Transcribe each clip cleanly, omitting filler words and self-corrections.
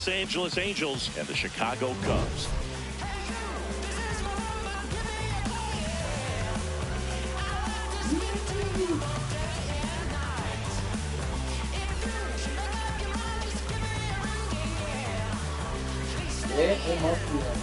Los Angeles Angels and the Chicago Cubs. It must be that.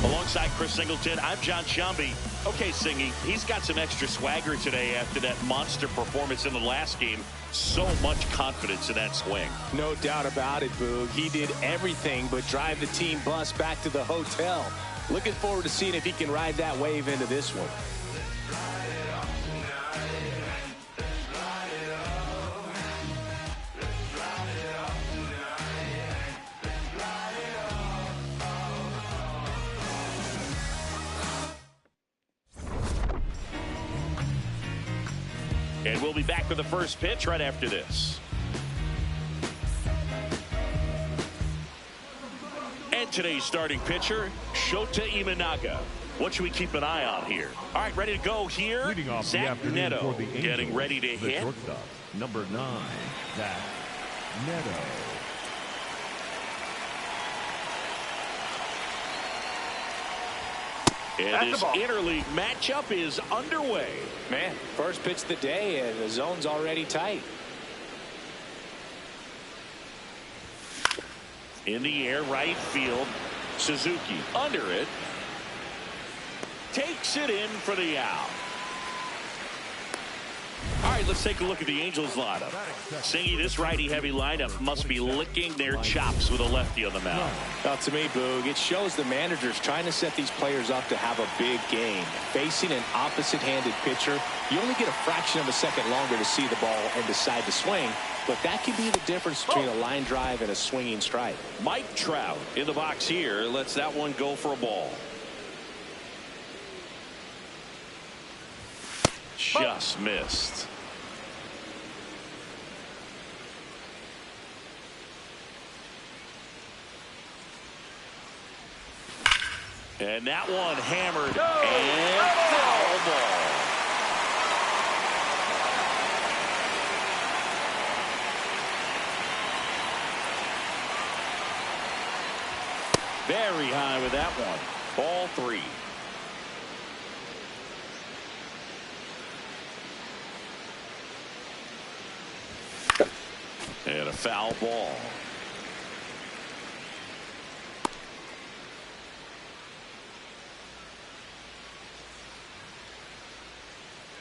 Alongside Chris Singleton, I'm John Shambi. Okay, Singy, he's got some extra swagger today after that monster performance in the last game. So much confidence in that swing. No doubt about it, Boog. He did everything but drive the team bus back to the hotel. Looking forward to seeing if he can ride that wave into this one. And we'll be back with the first pitch right after this. And today's starting pitcher, Shota Imanaga. What should we keep an eye on here? All right, ready to go here. Leading off the Zach afternoon Neto for the Angels, getting ready to the hit. shortstop, number 9, Zach Neto. And this interleague matchup is underway. Man, first pitch of the day, and the zone's already tight. In the air, right field. Suzuki under it. Takes it in for the out. All right, let's take a look at the Angels lineup. Singy, this righty-heavy lineup must be licking their chops with a lefty on the mound. Now, to me, Boog, it shows the manager's trying to set these players up to have a big game. Facing an opposite-handed pitcher, you only get a fraction of a second longer to see the ball and decide to swing, but that could be the difference between a line drive and a swinging strike. Mike Trout in the box here lets that one go for a ball. Just missed. And that one hammered and foul ball. Very high with that one. Ball 3. And a foul ball.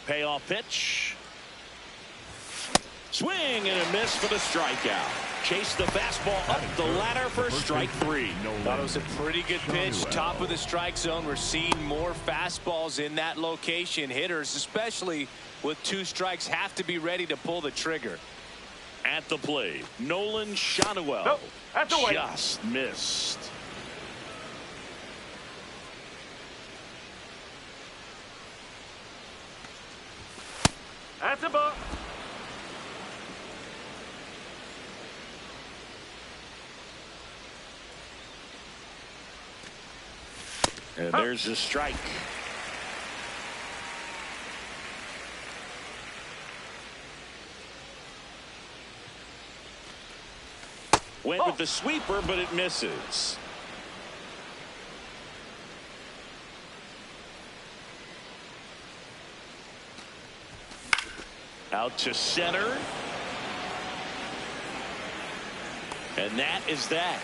Payoff pitch. Swing and a miss for the strikeout. Chase the fastball up the ladder for strike 3. Thought it was a pretty good pitch. Top of the strike zone. We're seeing more fastballs in that location. Hitters, especially with 2 strikes, have to be ready to pull the trigger. At the plate, Nolan Schanuel. Nope, that's the way. Just missed. That's a ball. And there's a strike. Went with the sweeper, but it misses. Out to center. And that is that.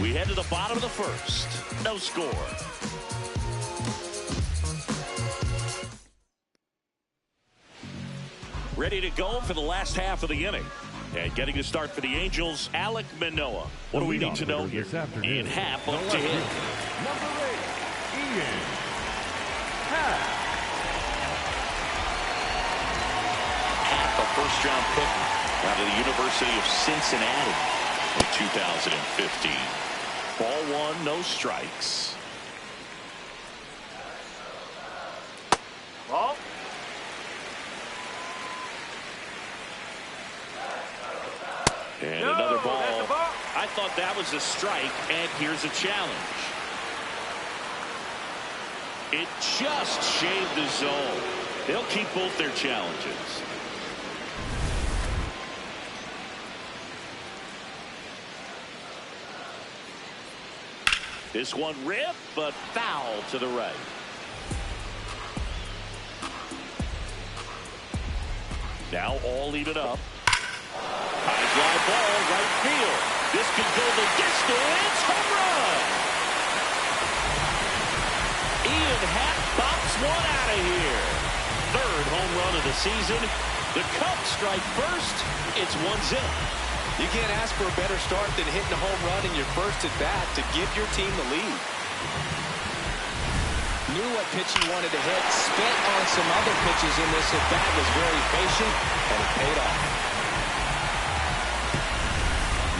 We head to the bottom of the first. No score. Ready to go for the last half of the inning. And getting to start for the Angels, Alek Manoah. What do we need to know here? In half up to hit. Number 8, Ian Happ. Half a first-round pick out of the University of Cincinnati in 2015. Ball 1, no strikes. And No, another that's ball. a ball. I thought that was a strike, and here's a challenge. It just shaved the zone. They'll keep both their challenges. This one ripped, but foul to the right. Now all even up. High fly ball, right field. This could go the distance. Home run. Ian Happ pops one out of here. Third home run of the season. The Cubs strike first. It's 1-0. You can't ask for a better start than hitting a home run in your first at bat to give your team the lead. Knew what pitch he wanted to hit, spent on some other pitches in this at bat, was very patient, and it paid off.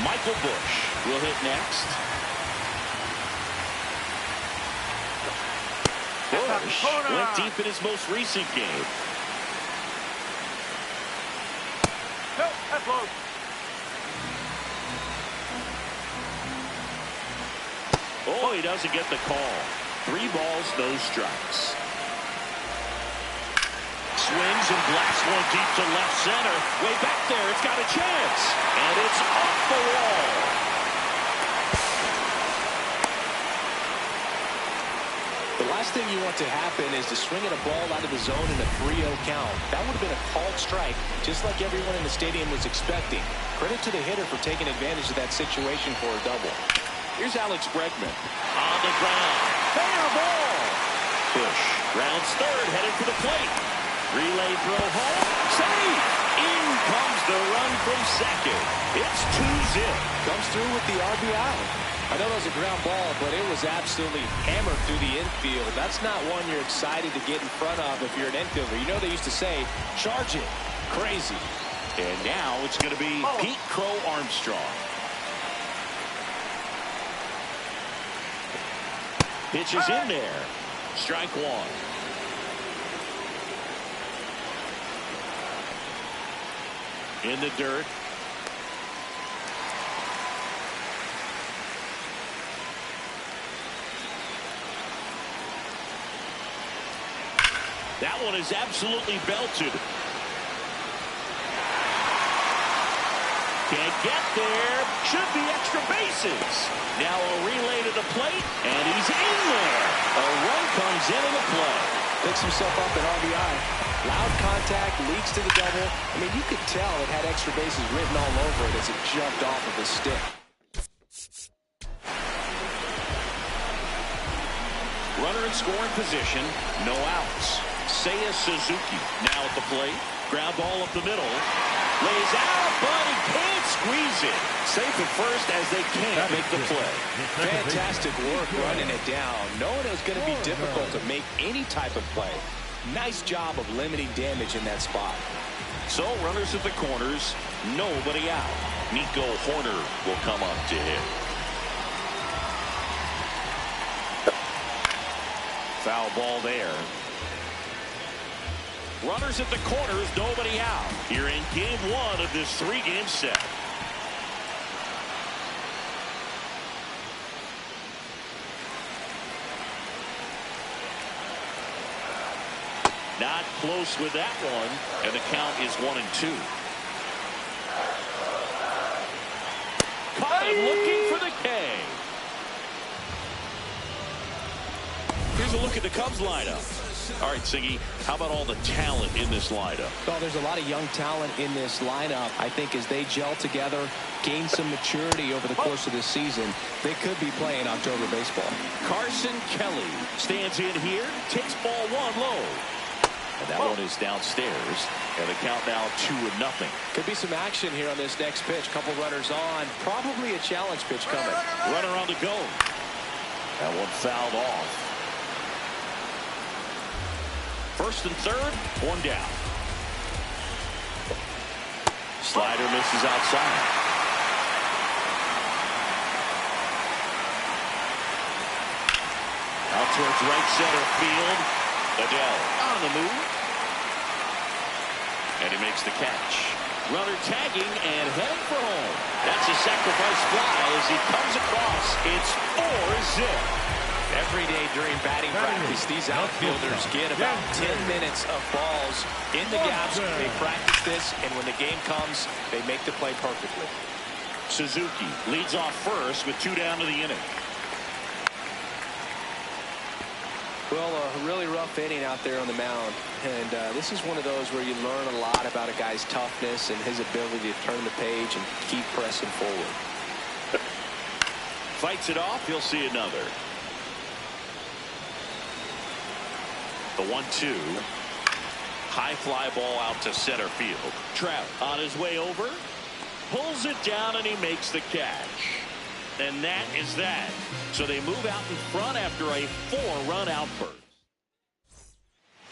Michael Bush will hit next. Bush went deep in his most recent game. No, that's low. Oh, he doesn't get the call. 3 balls, no strikes. Swings and blasts one deep to left center. Way back there, it's got a chance. And it's off the wall. The last thing you want to happen is to swing at a ball out of the zone in a 3-0 count. That would have been a called strike, just like everyone in the stadium was expecting. Credit to the hitter for taking advantage of that situation for a double. Here's Alex Bregman on the ground. Fair ball. Bush rounds third, headed for the plate. Relay throw home. Save. In comes the run from second. It's 2-0. Comes through with the RBI. I know that was a ground ball, but it was absolutely hammered through the infield. That's not one you're excited to get in front of if you're an infielder. You know they used to say, charge it. Crazy. And now it's going to be Pete Crow Armstrong. Pitch is in there. Strike one. In the dirt. That one is absolutely belted. Can't get there. Should be extra bases. Now a relay to the plate, and he's in there. A run comes into the play. Picks himself up at RBI. Loud contact, leads to the double. I mean, you could tell it had extra bases written all over it as it jumped off of his stick. Runner in scoring position, no outs. Seiya Suzuki now at the plate. Ground ball up the middle. Lays out, but he can't squeeze it. Safe at first as they can't make the play. Fantastic work running it down. Knowing it was going to be difficult to make any type of play. Nice job of limiting damage in that spot. So runners at the corners, nobody out. Nico Horner will come up to hit. Foul ball there. Runners at the corners, nobody out. Here in game 1 of this 3-game set. Not close with that one, and the count is 1-2. Caught him looking for the K. Here's a look at the Cubs lineup. All right, Siggy, how about all the talent in this lineup? Well, there's a lot of young talent in this lineup. I think as they gel together, gain some maturity over the course of this season, they could be playing October baseball. Carson Kelly stands in here, takes ball 1 low. And that one is downstairs. And the count now 2-0. Could be some action here on this next pitch. Couple runners on. Probably a challenge pitch coming. Runner on the go. That one fouled off. First and third, 1 down. Slider misses outside. Out towards right center field. Adele on the move. And he makes the catch. Runner tagging and heading for home. That's a sacrifice fly as he comes across. It's 4-zip. Every day during batting practice, these outfielders get about 10 minutes of balls in the gaps. They practice this, and when the game comes, they make the play perfectly. Suzuki leads off first with 2 down to the inning. Well, a really rough inning out there on the mound, and this is one of those where you learn a lot about a guy's toughness and his ability to turn the page and keep pressing forward. Fights it off. He'll see another. The 1-2. High fly ball out to center field. Trout on his way over. Pulls it down and he makes the catch. And that is that. So they move out in front after a 4-run outburst.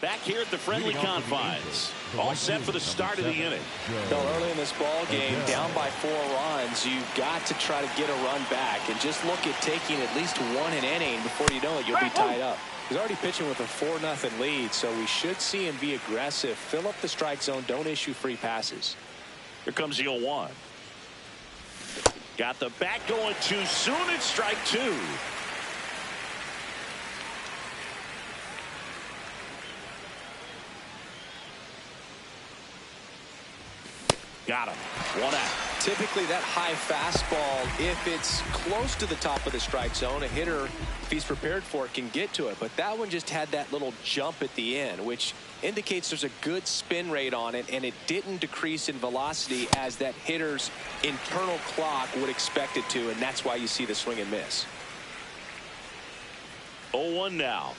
Back here at the friendly confines. All set for the start of the inning. So early in this ball game, down by 4 runs, you've got to try to get a run back. And just look at taking at least 1 an inning. Before you know it, you'll be tied up. He's already pitching with a 4-0 lead, so we should see him be aggressive. Fill up the strike zone. Don't issue free passes. Here comes the 0-1. Got the bat going too soon. It's strike 2. Got him. 1 out. Typically that high fastball, if it's close to the top of the strike zone, a hitter, if he's prepared for it, can get to it. But that one just had that little jump at the end, which indicates there's a good spin rate on it, and it didn't decrease in velocity as that hitter's internal clock would expect it to, and that's why you see the swing and miss. 0-1 now.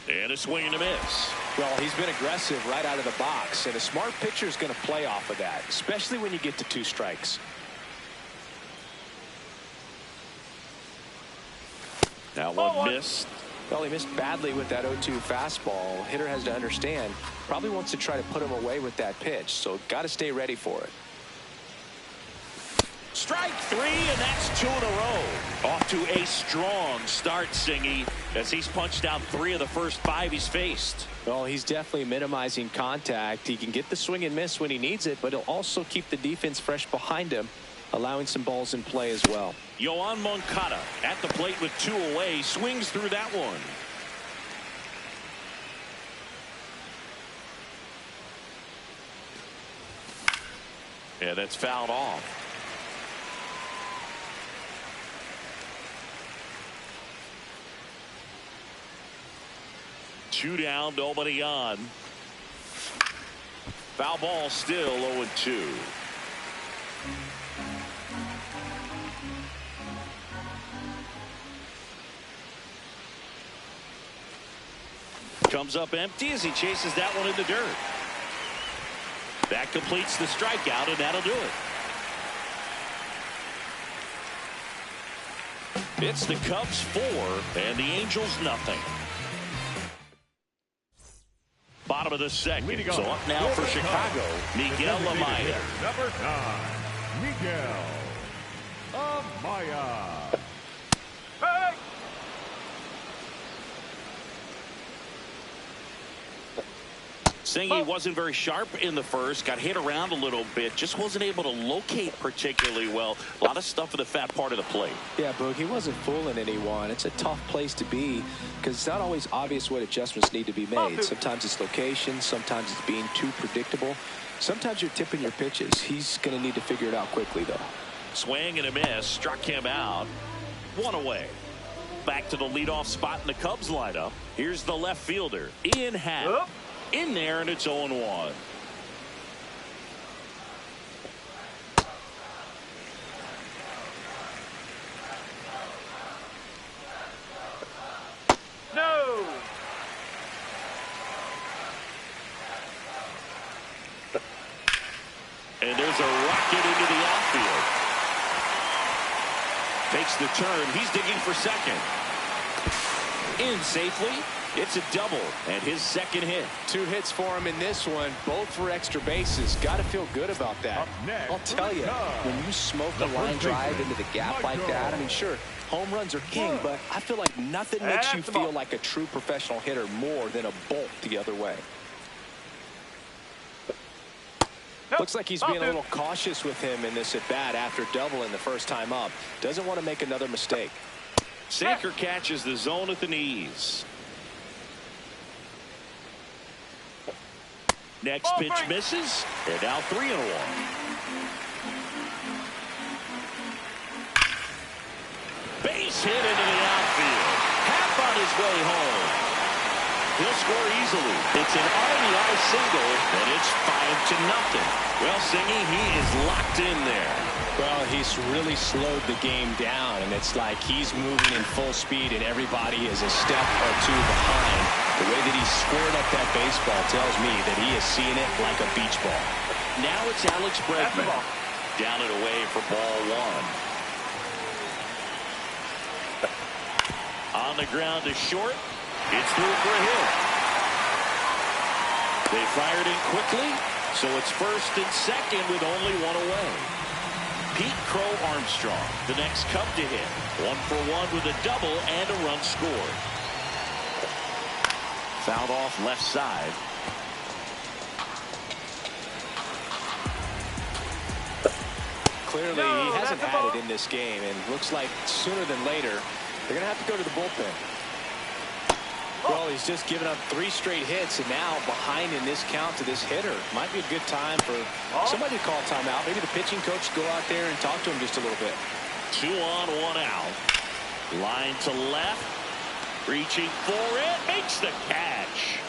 And a swing and a miss. Well, he's been aggressive right out of the box, and a smart pitcher is going to play off of that, especially when you get to 2 strikes. That one missed. Well, he missed badly with that 0-2 fastball. Hitter has to understand, probably wants to try to put him away with that pitch, so got to stay ready for it. Strike 3, and that's 2 in a row. Off to a strong start, Singy, as he's punched out 3 of the first 5 he's faced. Well, he's definitely minimizing contact. He can get the swing and miss when he needs it, but he'll also keep the defense fresh behind him, allowing some balls in play as well. Yoan Moncada at the plate with 2 away, swings through that one. Yeah, that's fouled off. Two down, nobody on. Foul ball still 0-2. Comes up empty as he chases that one in the dirt. That completes the strikeout, and that'll do it. It's the Cubs 4 and the Angels nothing. Bottom of the second. So up now for Chicago, Miguel Amaya. Number 9, Miguel Amaya. Singy wasn't very sharp in the first, got hit around a little bit, just wasn't able to locate particularly well. A lot of stuff in the fat part of the plate. Yeah, Boog, he wasn't fooling anyone. It's a tough place to be because it's not always obvious what adjustments need to be made. Sometimes it's location, sometimes it's being too predictable. Sometimes you're tipping your pitches. He's going to need to figure it out quickly, though. Swing and a miss, struck him out. 1 away. Back to the leadoff spot in the Cubs lineup. Here's the left fielder, Ian Happ. In there, and it's 0-1. No. And there's a rocket into the outfield. Takes the turn. He's digging for second. In safely. It's a double and his second hit. 2 hits for him in this one, both for extra bases. Got to feel good about that. I'll tell you, when you smoke a line drive into the gap like that, I mean, sure, home runs are king, but I feel like nothing makes you feel like a true professional hitter more than a bolt the other way. Looks like he's being a little cautious with him in this at-bat after doubling the first time up. Doesn't want to make another mistake. Sinker catches the zone at the knees. Next pitch misses. And now 3-1. Base hit into the outfield. Half on his way home. He'll score easily. It's an RBI single, and it's 5-0. Well, Singy, he is locked in there. Well, he's really slowed the game down, and it's like he's moving in full speed, and everybody is a step or two behind. The way that he squared up that baseball tells me that he is seeing it like a beach ball. Now it's Alex Bregman. Down and away for ball one. On the ground to short. It's through for a hit. They fired in quickly, so it's first and second with only one away. Pete Crow Armstrong, the next Cub to hit. 1 for 1 with a double and a run scored. Fouled off left side. Clearly, he hasn't had it in this game, and looks like sooner than later, they're going to have to go to the bullpen. Well, he's just given up 3 straight hits, and now behind in this count to this hitter. Might be a good time for somebody to call timeout. Maybe the pitching coach go out there and talk to him just a little bit. 2 on, 1 out. Line to left. Reaching for it. Makes the catch.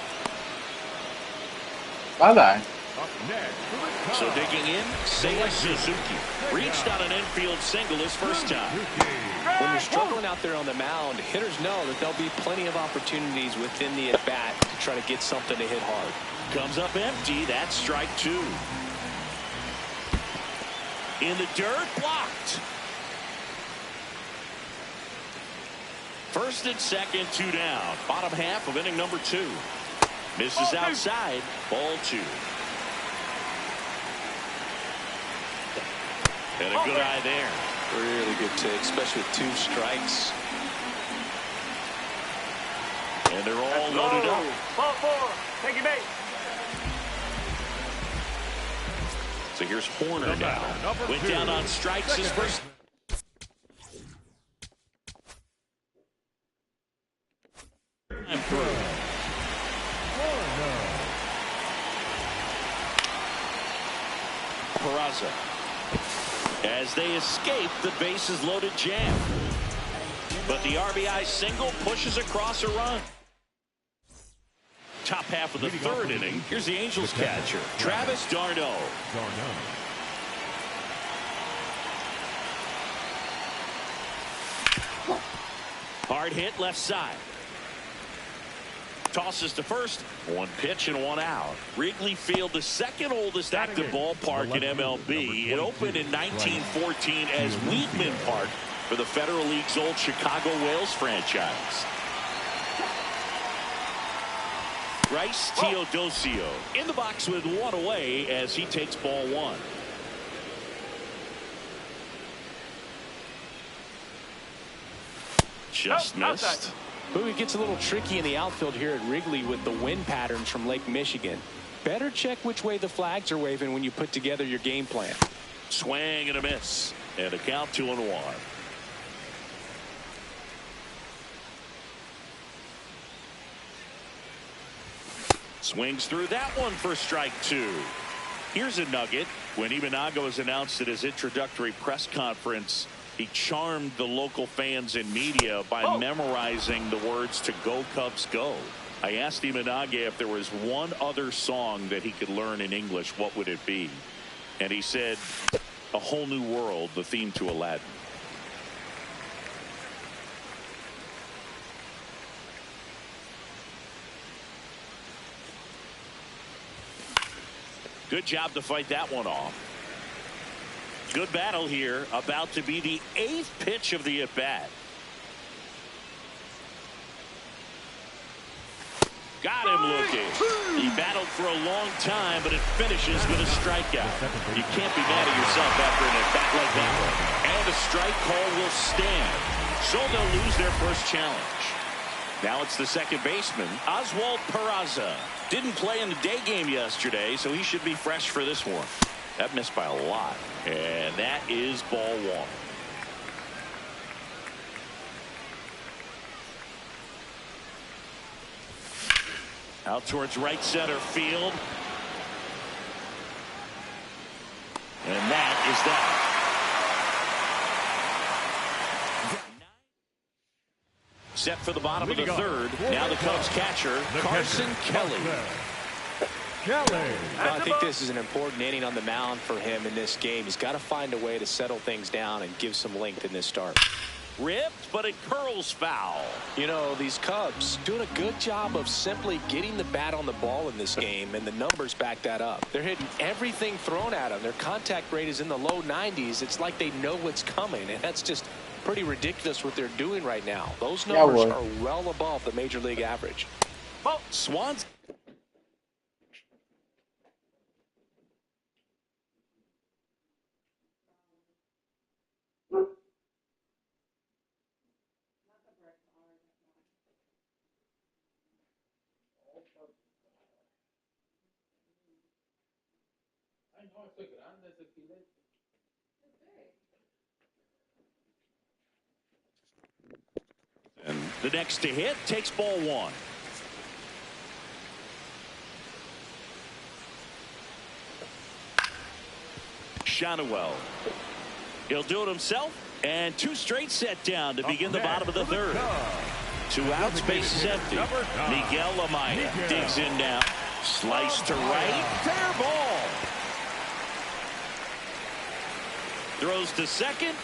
Bye-bye. Up next for the Cubs, So digging in, Seiya Suzuki. Reached on an infield single his first time. When you're struggling out there on the mound, hitters know that there'll be plenty of opportunities within the at-bat to try to get something to hit hard. Comes up empty. That's strike 2. In the dirt, blocked. First and second, 2 down. Bottom half of inning number 2. Misses outside. Ball 2. And a good eye there. Really good take, especially with 2 strikes. And they're all loaded up. Ball 4. Take your base. So here's Horner now. Went down on strikes his first. time through. Peraza. As they escape the bases loaded jam. But the RBI single pushes across a run. Top half of the 3rd inning. Here's the Angels catcher, Travis d'Arnaud. Hard hit left side. Tosses to first. 1 pitch and 1 out. Wrigley Field, the 2nd oldest active ballpark in MLB. It opened in 1914 as Weedman Park for the Federal League's old Chicago Whales franchise. Bryce Teodosio in the box with 1 away as he takes ball 1. Just missed. Bowie gets a little tricky in the outfield here at Wrigley with the wind patterns from Lake Michigan. Better check which way the flags are waving when you put together your game plan. Swing and a miss. And a count 2-1. Swings through that one for strike 2. Here's a nugget. When Imanaga was announced at his introductory press conference, he charmed the local fans and media by memorizing the words to Go Cubs Go. I asked Imanaga if there was one other song that he could learn in English, what would it be? And he said, A Whole New World, the theme to Aladdin. Good job to fight that one off. Good battle here. About to be the 8th pitch of the at-bat. Got him looking. He battled for a long time, but it finishes with a strikeout. You can't be mad at yourself after an at-bat like that one. And a strike call will stand. So they'll lose their first challenge. Now it's the second baseman, Oswald Peraza. Didn't play in the day game yesterday, so he should be fresh for this one. That missed by a lot. And that is ball one. Out towards right center field. And that is that. Set for the bottom of the third. Now the Cubs catcher, Carson Kelly. I think this is an important inning on the mound for him in this game. He's got to find a way to settle things down and give some length in this start. Ripped, but it curls foul. You know, these Cubs doing a good job of simply getting the bat on the ball in this game, and the numbers back that up. They're hitting everything thrown at them. Their contact rate is in the low 90s. It's like they know what's coming, and that's just pretty ridiculous what they're doing right now. Those numbers are well above the major league average. Oh, Swans. And the next to hit takes ball one. Shotwell. He'll do it himself. And two straight set down to begin the bottom of the third. 2 outs, base is empty. Miguel Amaya digs in now. Slice to right. Fair ball. Throws to second.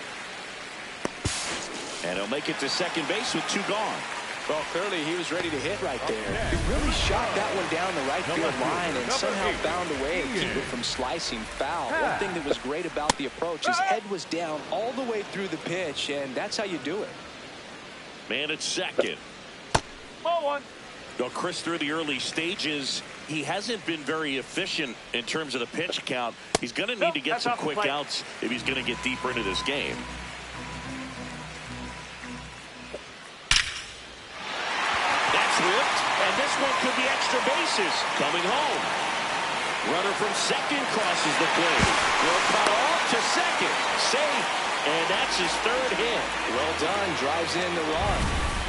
And he'll make it to second base with 2 gone. Well, clearly he was ready to hit right there. He really shot that one down the right field line and somehow found a way to keep it from slicing foul. One thing that was great about the approach, his head was down all the way through the pitch, and that's how you do it. Man at second. Ball one. Well, Chris, through the early stages, he hasn't been very efficient in terms of the pitch count. He's going to need to get some quick outs if he's going to get deeper into this game. Ripped, and this one could be extra bases. Coming home. Runner from second crosses the plate. Will cut off to second. Safe. And that's his third hit. Well done. Drives in the run.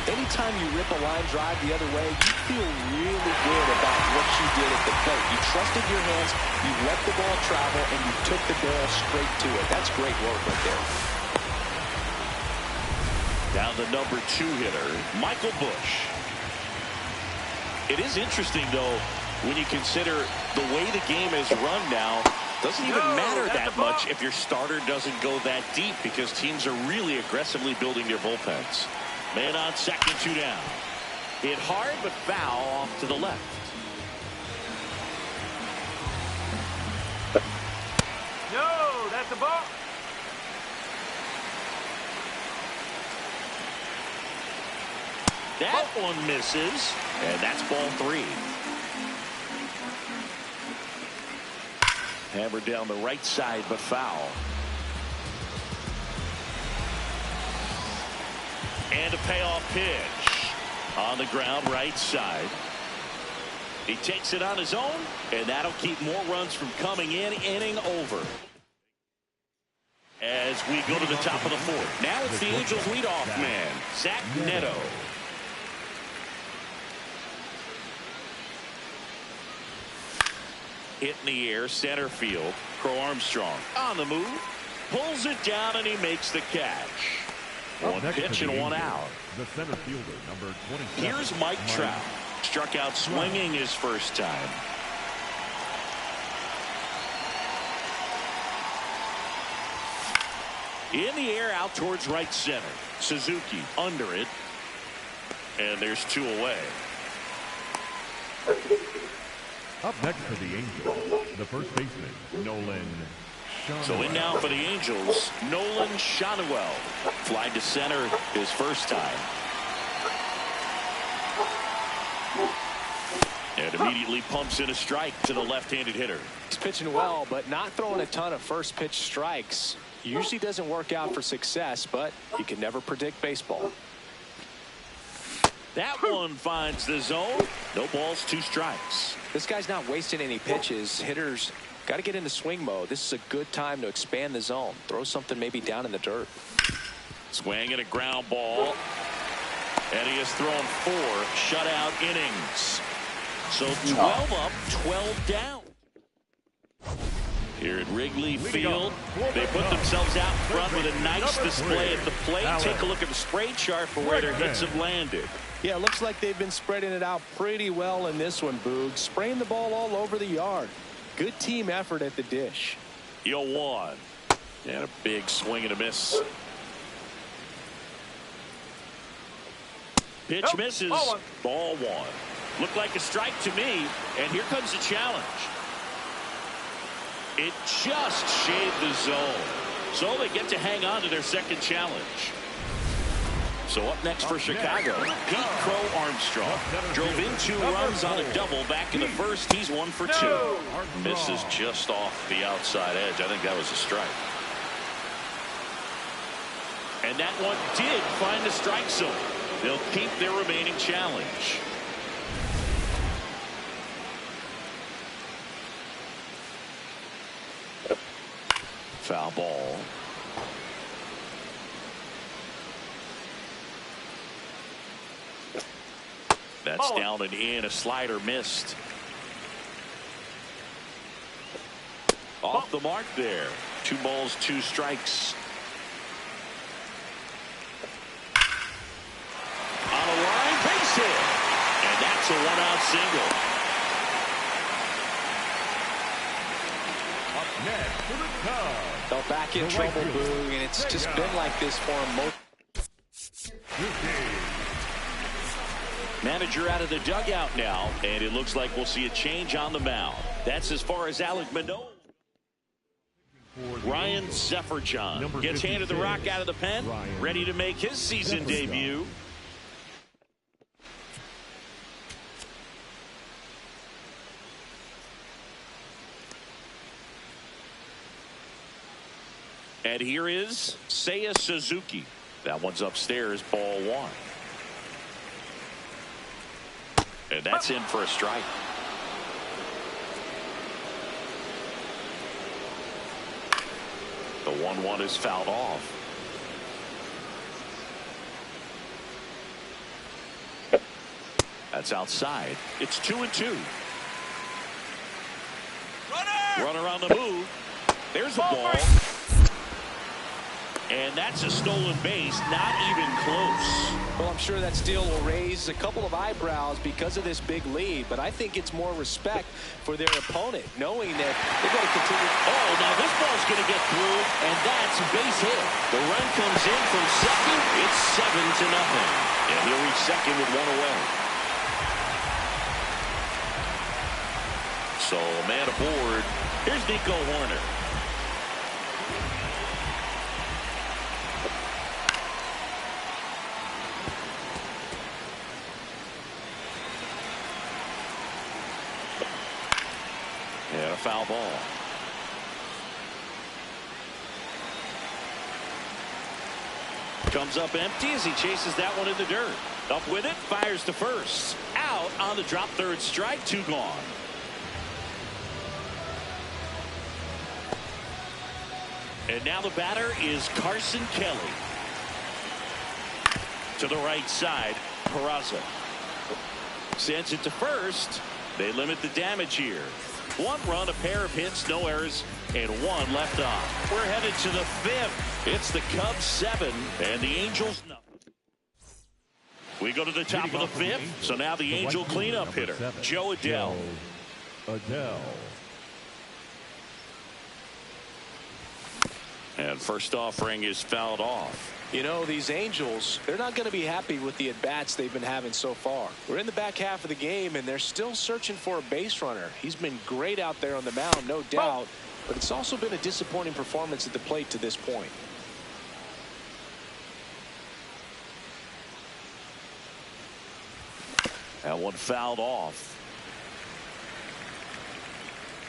Anytime you rip a line drive the other way, you feel really good about what you did at the plate. You trusted your hands, you let the ball travel, and you took the ball straight to it. That's great work right there. Now the number 2 hitter, Michael Busch. It is interesting, though, when you consider the way the game is run now. Doesn't even matter that much if your starter doesn't go that deep, because teams are really aggressively building their bullpens. Man on second, 2 down. Hit hard, but foul off to the left. No, that's a ball. That one misses, and that's ball 3. Hammered down the right side, but foul. And a payoff pitch. On the ground, right side. He takes it on his own, and that'll keep more runs from coming in. Inning over. As we go to the top of the 4th. Now it's the Angels leadoff man, Zach Neto. Hit in the air, center field. Crow Armstrong on the move. Pulls it down, and he makes the catch. 1 pitch and 1 out. The center fielder, number 27. Here's Mike Trout. Struck out swinging his first time. In the air, out towards right center. Suzuki under it. And there's 2 away. Up next for the Angels, the first baseman, Nolan Shotwell. So in now for the Angels, Nolan Shotwell. Fly to center his first time. And immediately pumps in a strike to the left-handed hitter. He's pitching well, but not throwing a ton of first pitch strikes. Usually doesn't work out for success, but you can never predict baseball. That one finds the zone. No balls, 2 strikes. This guy's not wasting any pitches. Hitters got to get into swing mode. This is a good time to expand the zone. Throw something maybe down in the dirt. Swing and a ground ball. And he has thrown 4 shutout innings. So 12 up, 12 down. Here at Wrigley Field, they put themselves out front with a nice display at the plate. Take a look at the spray chart for where their hits have landed. Yeah, it looks like they've been spreading it out pretty well in this one, Boog. Spraying the ball all over the yard. Good team effort at the dish. 0-1. And a big swing and a miss. Pitch misses. Ball 1. Looked like a strike to me. And here comes the challenge. It just shaved the zone. So they get to hang on to their second challenge. So up next for Chicago, Pete Crow Armstrong. Drove in 2 runs on a double back in the first. He's 1 for 2. Misses just off the outside edge. I think that was a strike. And that one did find the strike zone. They'll keep their remaining challenge. Foul ball. That's down and in. A slider missed. Off the mark there. 2 balls, 2 strikes. On a line, base hit. And that's a 1-out single. Up next for the Cubs. Fell back in trouble, Boog, and it's just been like this for him. Manager out of the dugout now, and it looks like we'll see a change on the mound. That's as far as Alec Manoah. Ryan Zefferjon gets handed the rock out of the pen, ready to make his season debut. And here is Seiya Suzuki. That one's upstairs, ball 1. And that's in for a strike. The 1-1 is fouled off. That's outside. It's 2-2. Runner on the move. There's a ball. And that's a stolen base, not even close. Well, I'm sure that steal will raise a couple of eyebrows because of this big lead, but I think it's more respect for their opponent, knowing that they're going to continue. Oh, now this ball's going to get through, and that's a base hit. The run comes in from second. It's 7-0. And he'll reach second with 1 away. So, man aboard. Here's Nico Horner. And a foul ball. Comes up empty as he chases that one in the dirt. Up with it, fires to first. Out on the drop, third strike, 2 gone. And now the batter is Carson Kelly. To the right side, Peraza. Sends it to first. They limit the damage here. 1 run, a pair of hits, no errors, and 1 left on. We're headed to the 5th. It's the Cubs 7 and the Angels nothing. We go to the top of the 5th. So now the Angel cleanup hitter, Joe Adell. And first offering is fouled off. You know, these Angels, they're not going to be happy with the at-bats they've been having so far. We're in the back half of the game, and they're still searching for a base runner. He's been great out there on the mound, no doubt, but it's also been a disappointing performance at the plate to this point. That one fouled off.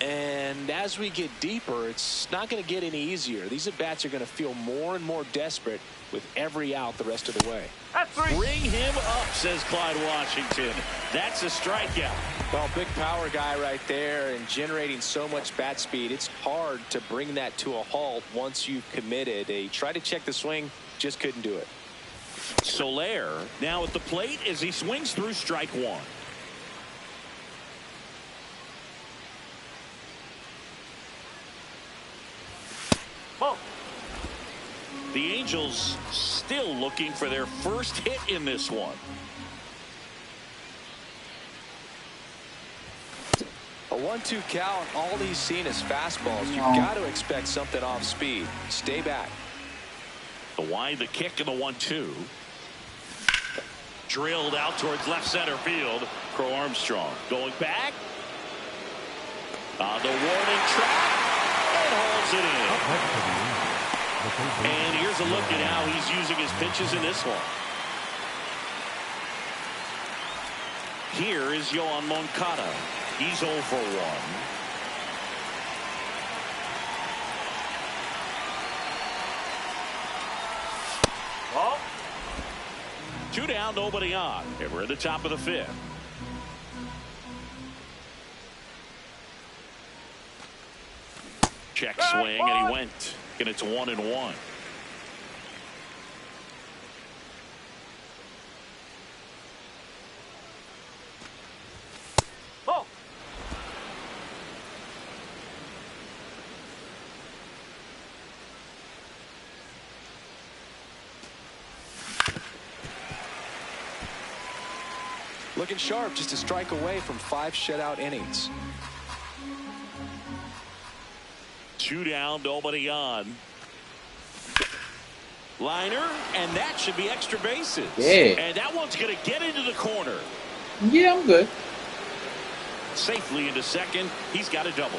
And And as we get deeper, it's not going to get any easier. These at-bats are going to feel more and more desperate with every out the rest of the way. That's 3. Bring him up, says Clyde Washington. That's a strikeout. Well, big power guy right there and generating so much bat speed. It's hard to bring that to a halt once you've committed. They tried to check the swing, just couldn't do it. Soler now at the plate as he swings through strike 1. Ball. The Angels still looking for their first hit in this one. A 1-2 count, all he's seen is fastballs. You've got to expect something off speed. Stay back. The wide, the kick, and the 1-2. Drilled out towards left center field. Crow Armstrong going back. On the warning track. And holds it in. And here's a look at how he's using his pitches in this one. Here is Yoan Moncada. He's 0 for 1. Ball. 2 down, nobody on. And we're at the top of the 5th. Check swing, and he went. And it's 1-1. Ball. Looking sharp, just a strike away from 5 shutout innings. 2 down, nobody on. Liner, and that should be extra bases. Yeah. And that one's going to get into the corner. Yeah, I'm good. Safely into second. He's got a double.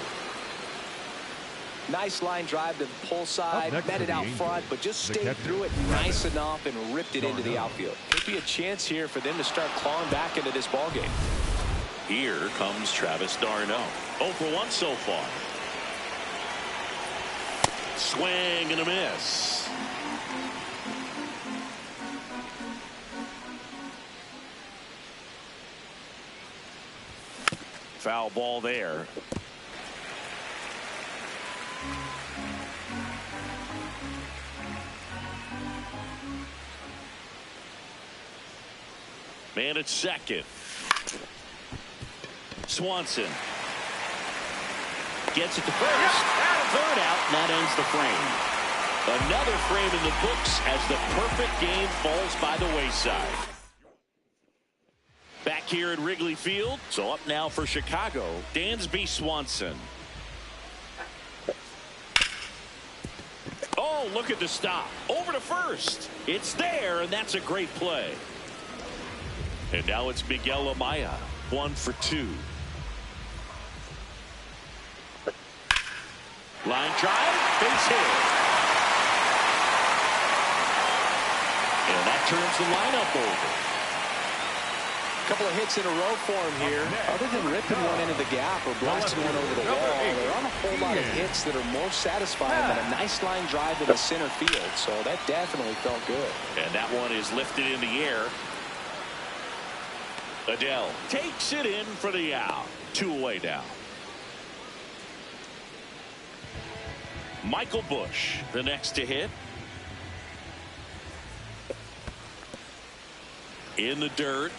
Nice line drive to the pull side, met it out front, but just stayed through it nice enough and ripped it into the outfield. Could be a chance here for them to start clawing back into this ballgame. Here comes Travis d'Arnaud. 0 for 1 so far. Swing and a miss. Foul ball there. Man at second. Swanson gets it to first. Third out, and that ends the frame. Another frame in the books as the perfect game falls by the wayside. Back here at Wrigley Field, so up now for Chicago, Dansby Swanson. Oh, look at the stop. Over to first. It's there, and that's a great play. And now it's Miguel Amaya, 1 for 2. Line drive, base hit. And that turns the lineup over. A couple of hits in a row for him here. Other than ripping one into the gap or blasting one over the wall, there aren't a whole lot of hits that are more satisfying than a nice line drive to the center field. So that definitely felt good. And that one is lifted in the air. Adele takes it in for the out. 2 away now. Michael Busch, the next to hit. In the dirt.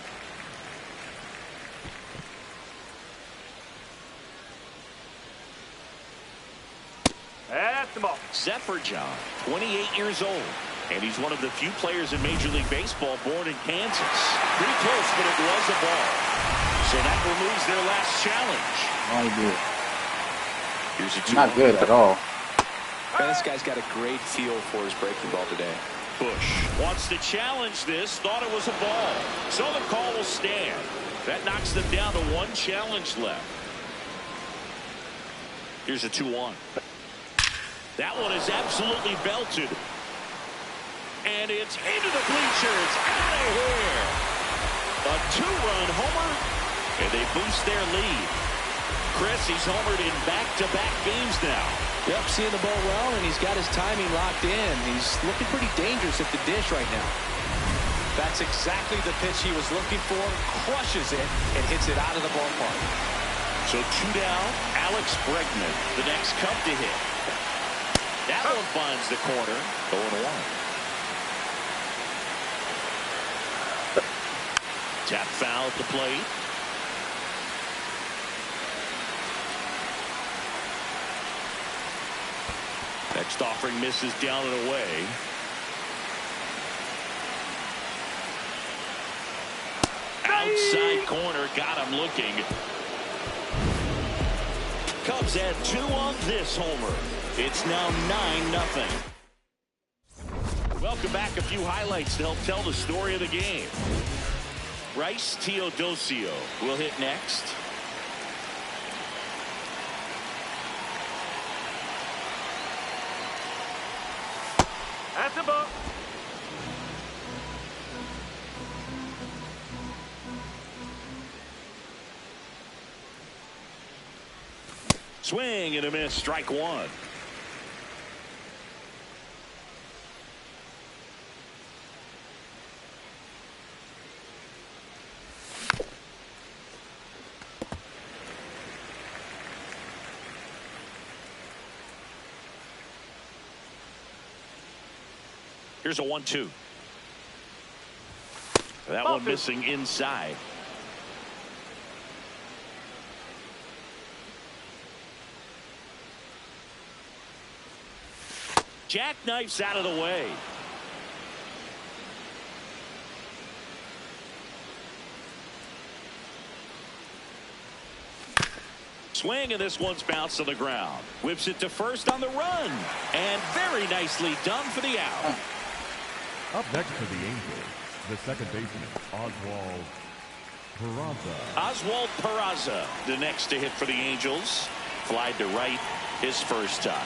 That's the ball. Zephyr-John, 28 years old. And he's one of the few players in Major League Baseball born in Kansas. Pretty close, but it was a ball. So that removes their last challenge. I do. Here's a 2-1. Not good at all. Man, this guy's got a great feel for his breaking ball today. Busch wants to challenge this, thought it was a ball. So the call will stand. That knocks them down to 1 challenge left. Here's a 2-1. That one is absolutely belted. And it's into the bleachers. Out of here. A 2-run homer. And they boost their lead. Chris, he's homered in back-to-back games now. Yep, seeing the ball well, and he's got his timing locked in. He's looking pretty dangerous at the dish right now. That's exactly the pitch he was looking for. Crushes it and hits it out of the ballpark. So 2 down, Alex Bregman, the next Cub to hit. That one finds the corner, 0-1. Tap foul at the plate. Next offering misses down and away. Outside corner, got him looking. Cubs add 2 on this homer. It's now 9-0. Welcome back. A few highlights to help tell the story of the game. Bryce Teodosio will hit next. That's a ball. Swing and a miss, strike 1. Here's a 1-2. That one missing inside. Jackknifes out of the way. Swing, and this one's bounced to the ground. Whips it to first on the run. And very nicely done for the out. Up next for the Angels, the second baseman, Oswald Peraza. Oswald Peraza, the next to hit for the Angels. Flied to right his first time.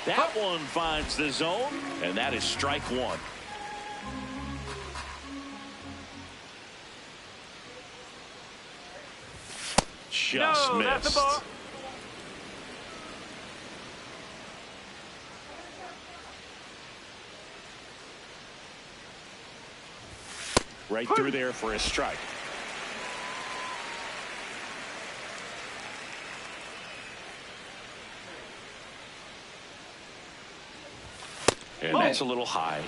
That one finds the zone, and that is strike 1. Just missed. That's a ball. Right through there for a strike. And that's a little high.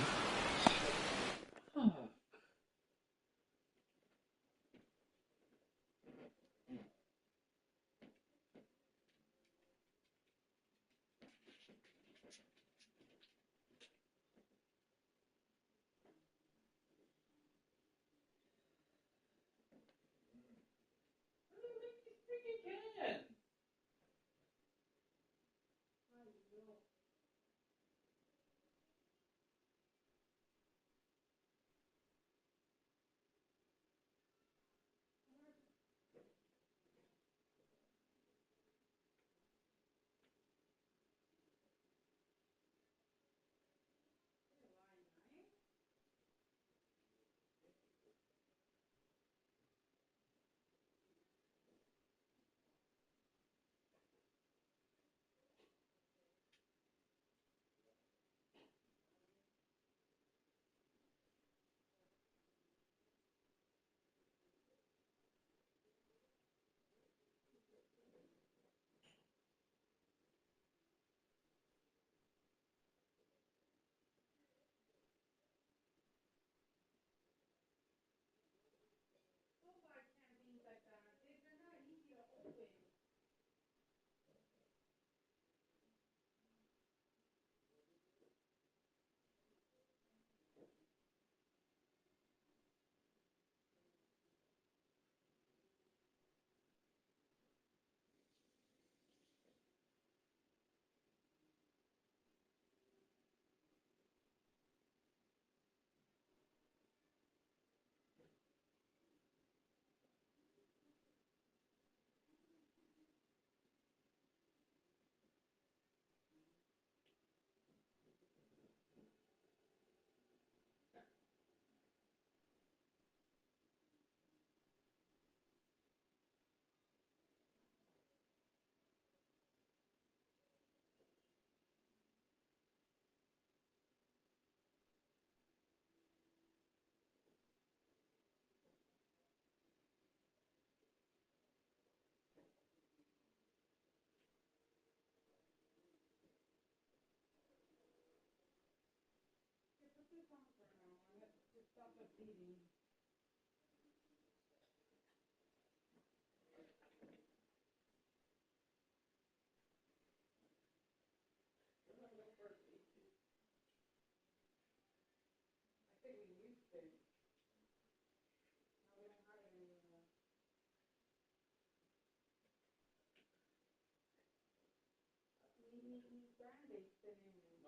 No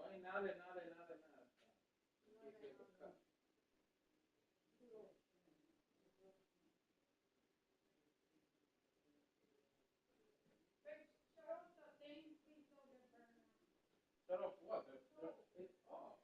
hay nada, nada, nada, nada. Shut off what? It's off.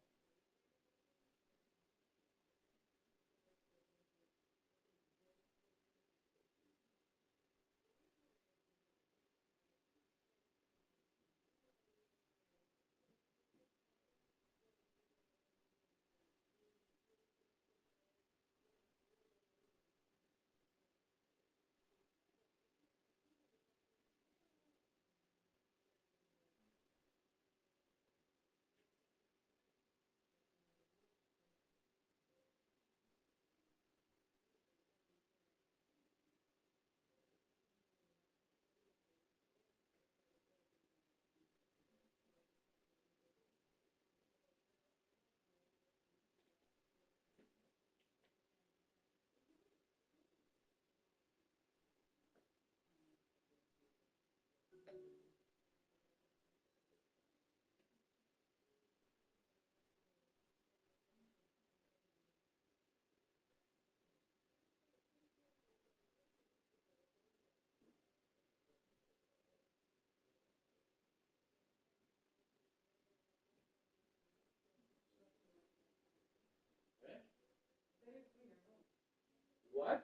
What?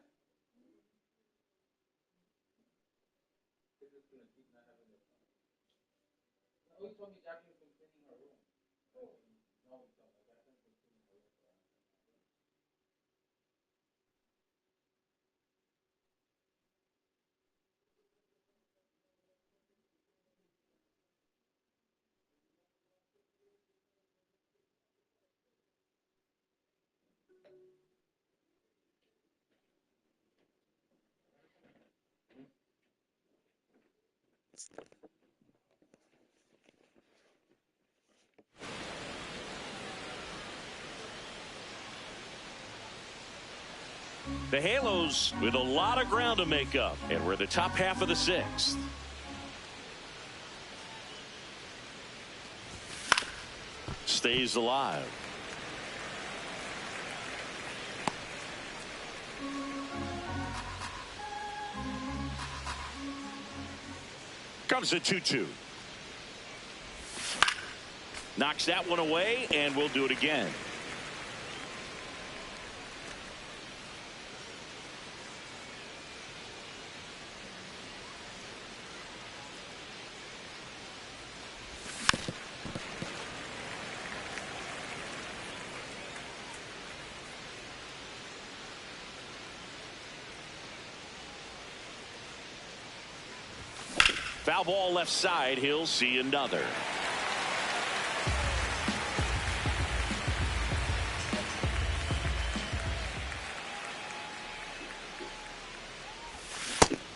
This is gonna keep not having the phone. No, he told me Jacqueline was cleaning her room. No, he told me Jacqueline was cleaning her room. The Halos with a lot of ground to make up, and we're the top half of the sixth. Stays alive. Comes the 2-2. Knocks that one away, and we'll do it again. Foul ball left side. He'll see another.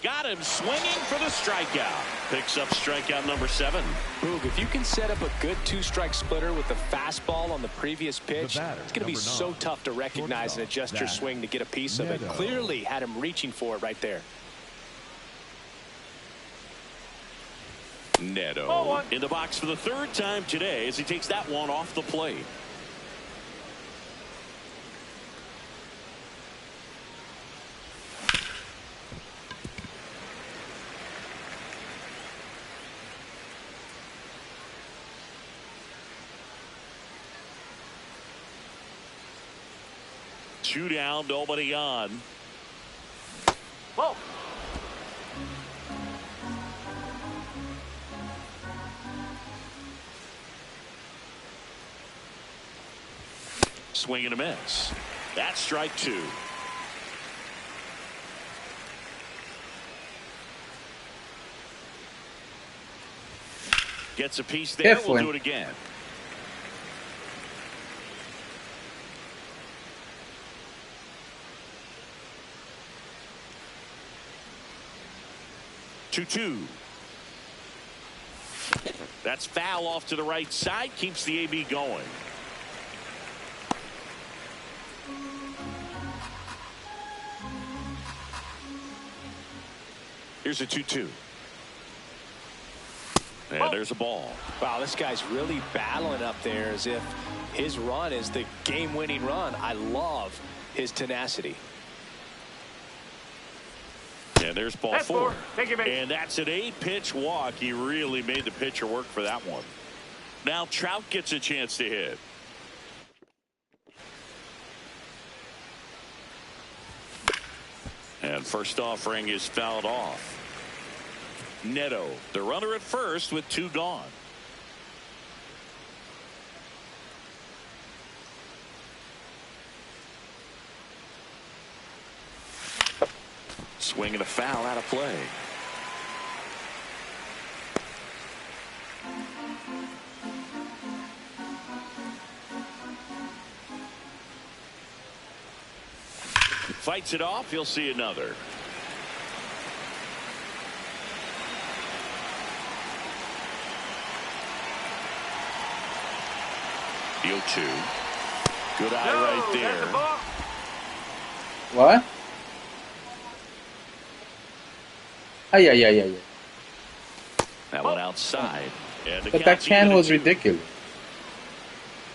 Got him swinging for the strikeout. Picks up strikeout number 7. Boog, if you can set up a good 2-strike splitter with the fastball on the previous pitch, it's going to be so tough to recognize and adjust your swing to get a piece of it. Clearly had him reaching for it right there. Neto in the box for the 3rd time today as he takes that one off the plate. Two down, nobody on. Whoa. Swing and a miss. That's strike 2. Gets a piece there. Careful. We'll do it again. 2-2. That's foul off to the right side. Keeps the AB going. Here's a 2-2. And there's a ball. Wow, this guy's really battling up there as if his run is the game-winning run. I love his tenacity. And there's ball 4. And that's an 8-pitch walk. He really made the pitcher work for that one. Now Trout gets a chance to hit. And first offering is fouled off. Neto, the runner at first with 2 gone. Swing and a foul out of play. Fights it off. He'll see another. The 0-2. Good eye right there. What? Yeah. That one outside. And the But that can was ridiculous.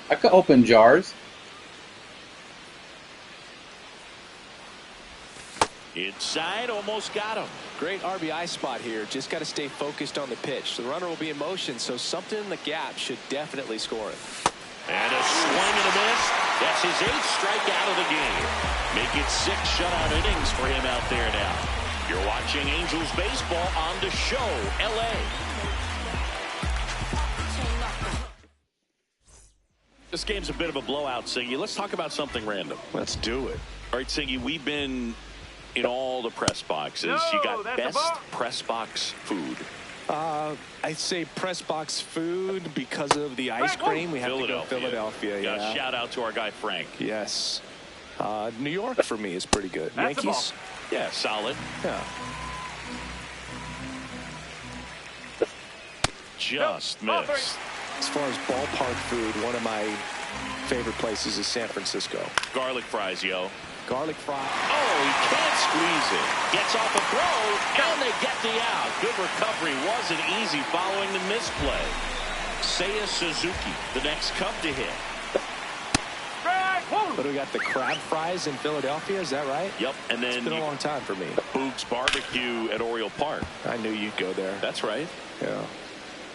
I could open jars. Inside, almost got him. Great RBI spot here. Just got to stay focused on the pitch. The runner will be in motion, so something in the gap should definitely score it. And a swing and a miss. That's his 8th strikeout of the game. Make it 6 shutout innings for him out there now. You're watching Angels baseball on the show, LA. This game's a bit of a blowout, Singy. Let's talk about something random. Let's do it. All right, Singy, we've been in all the press boxes. You got best press box food. I'd say press box food because of the ice cream. We have to go Philadelphia. Yeah. Shout out to our guy Frank. Yes. New York for me is pretty good. Yankees. Yeah, solid. Yeah. Just missed. As far as ballpark food, one of my favorite places is San Francisco. Garlic fries, yo. Garlic fries. Oh, he can't squeeze it. Gets off a throw, and they get the out. Good recovery. Wasn't easy following the misplay. Seiya Suzuki, the next Cub to hit. But we got the crab fries in Philadelphia, is that right? Yep, and then it's been a long time for me. Boog's Barbecue at Oriole Park. I knew you'd go there. That's right. Yeah.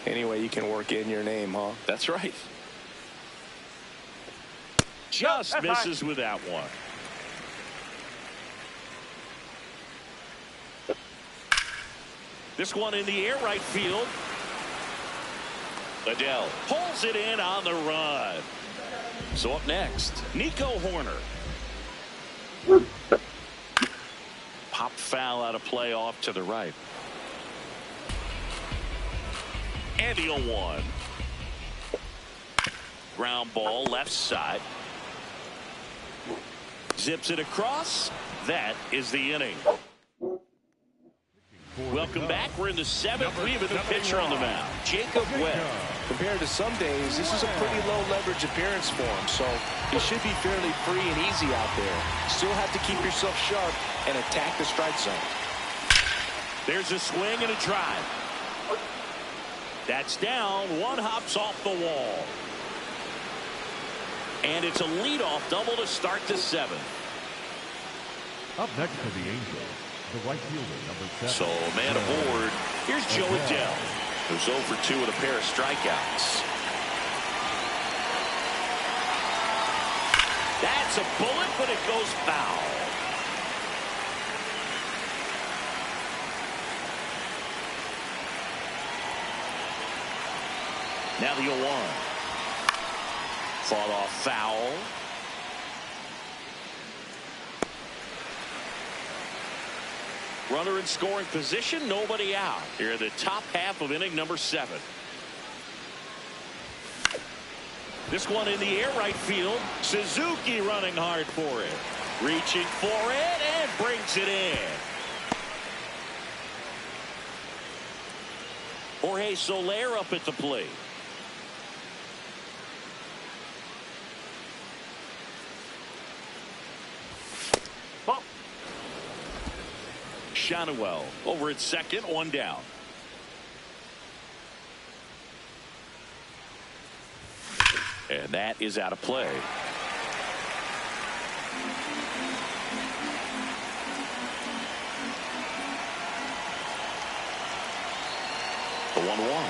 Anyway, you can work in your name, huh? That's right. Just misses with that one. This one in the air, right field. Liddell pulls it in on the run. So up next, Nico Horner. Pop foul out of play off to the right. And the 0-1. Ground ball left side. Zips it across. That is the inning. Welcome back. We're in the 7th. We have a new pitcher on the mound, Jacob Webb. Compared to some days, this is a pretty low leverage appearance for him, so he should be fairly free and easy out there. Still have to keep yourself sharp and attack the strike zone. There's a swing and a drive. That's down. One hops off the wall. And it's a leadoff double to start the 7th. Up next for the Angels, the right fielder, number 7. So, man aboard. Here's Joe Adell, who's 0 for 2 with a pair of strikeouts. That's a bullet, but it goes foul. Now the 0-1. Fought off foul. Runner in scoring position, nobody out. Here in the top half of inning number 7. This one in the air, right field. Suzuki running hard for it. Reaching for it and brings it in. Jorge Soler up at the plate. Ball. Shanuel over at second, one down. And that is out of play. The 1-1.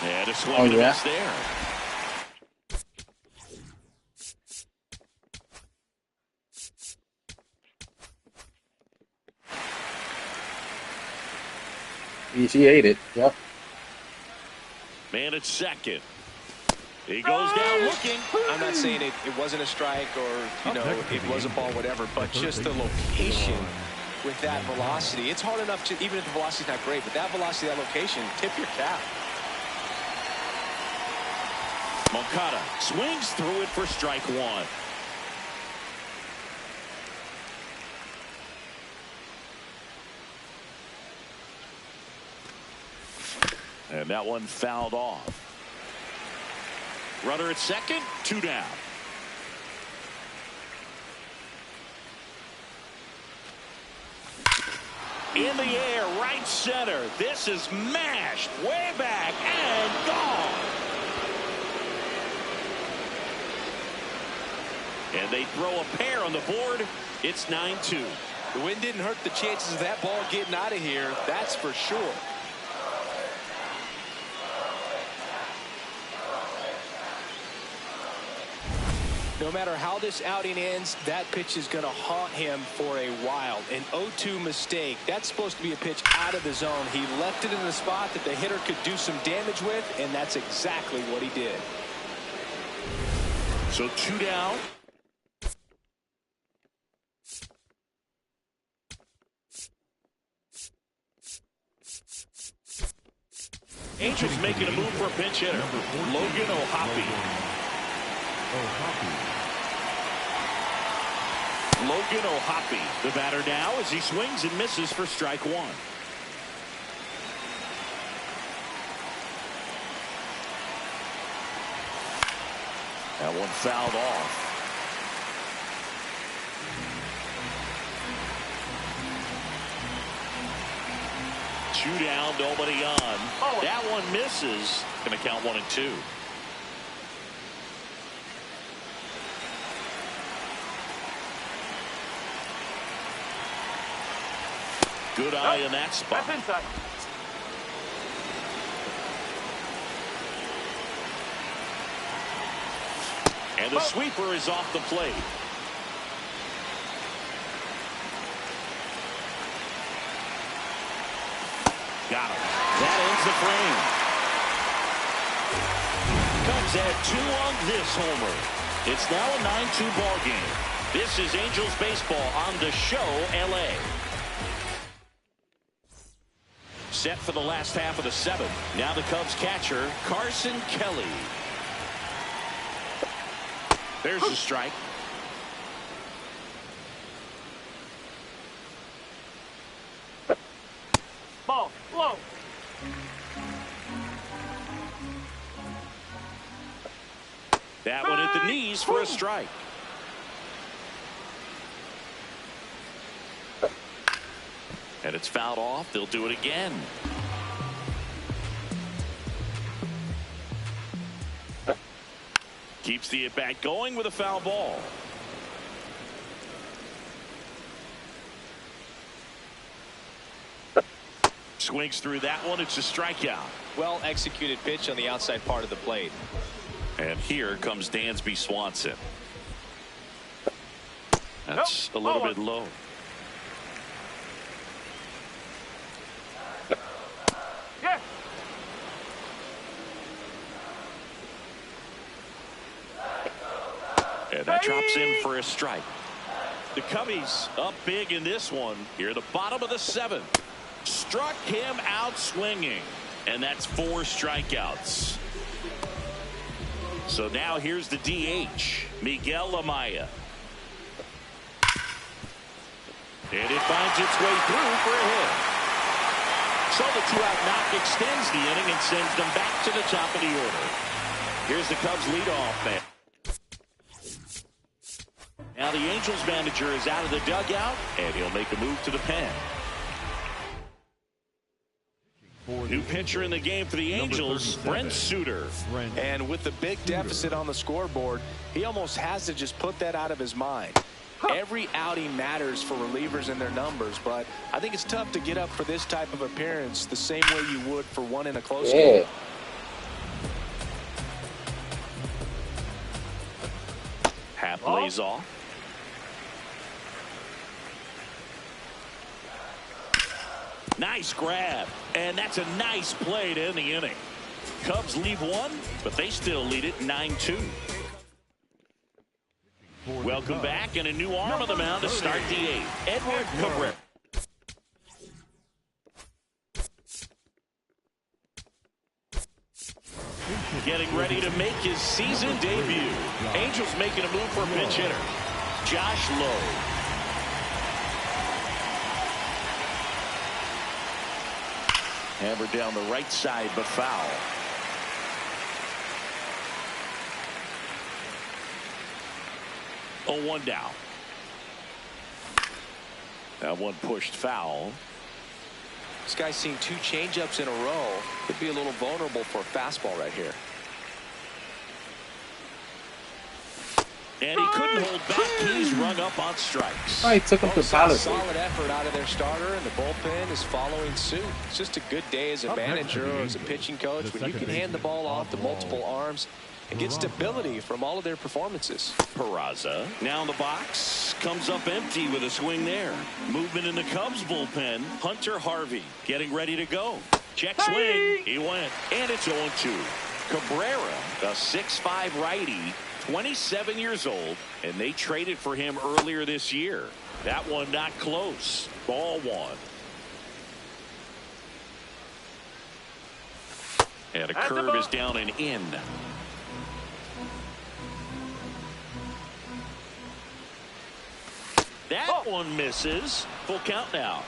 And a swing and a miss there. He ate it. Yep. Man at second. He goes down looking. I'm not saying it wasn't a strike or, it was a ball, whatever, but just the location with that velocity. It's hard enough to, even if the velocity's not great, but that velocity, that location, tip your cap. Moncada swings through it for strike one. And that one fouled off. Runner at second, 2 down. In the air, right center. This is mashed way back and gone. And they throw a pair on the board. It's 9-2. The wind didn't hurt the chances of that ball getting out of here, that's for sure. No matter how this outing ends, that pitch is going to haunt him for a while. An 0-2 mistake. That's supposed to be a pitch out of the zone. He left it in the spot that the hitter could do some damage with, and that's exactly what he did. So 2 down. Angels making a move for a pinch hitter. Logan O'Hoppe. Logan O'Hoppe, the batter now, as he swings and misses for strike one. That one fouled off. Two down, nobody on. Oh. That one misses. Going to count 1-2. Good eye in that spot. That's inside. And the sweeper is off the plate. Got him. That ends the frame. Cubs add 2 on this homer. It's now a 9-2 ball game. This is Angels baseball on the show, LA. Set for the last half of the 7th. Now the Cubs catcher, Carson Kelly. There's the strike. Ball. Low. That one at the knees for a strike. And it's fouled off. They'll do it again. Keeps the at-bat going with a foul ball. Swings through that one. It's a strikeout. Well executed pitch on the outside part of the plate. And here comes Dansby Swanson. That's a little bit low. Yeah. And that drops in for a strike. The Cubbies up big in this one. Here at the bottom of the 7th. Struck him out swinging. And that's 4 strikeouts. So now here's the DH, Miguel Amaya. And it finds its way through for a hit. So the two-out knock extends the inning and sends them back to the top of the order. Here's the Cubs leadoff man. Now the Angels manager is out of the dugout, and he'll make a move to the pen. New pitcher in the game for the Angels, Brent Suter. And with the big deficit on the scoreboard, he almost has to just put that out of his mind. Every outing matters for relievers and their numbers, but I think it's tough to get up for this type of appearance the same way you would for one in a close game. Half lays off. Nice grab, and that's a nice play to end the inning. Cubs leave one, but they still lead it 9-2. Welcome back, and a new arm on the mound to start the eighth. Edward Cabrera. Getting ready to make his season debut. Angels making a move for a pinch hitter. Josh Lowe. Hammered down the right side, but foul. Oh, 1 down. That one pushed foul. This guy's seen 2 changeups in a row. Could be a little vulnerable for a fastball right here. And he couldn't hold back. He's rung up on strikes. Oh, he took him to Halotv. Solid effort out of their starter, and the bullpen is following suit. It's just a good day as a manager or as a pitching coach when you can hand the ball off to multiple arms and get stability from all of their performances. Peraza now in the box, comes up empty with a swing there. Movement in the Cubs bullpen. Hunter Harvey getting ready to go. Check swing. He went, and it's 0-2. Cabrera, a 6'5" righty, 27 years old, and they traded for him earlier this year. That one not close. Ball 1. And a curve is down and in. That one misses. Full count now.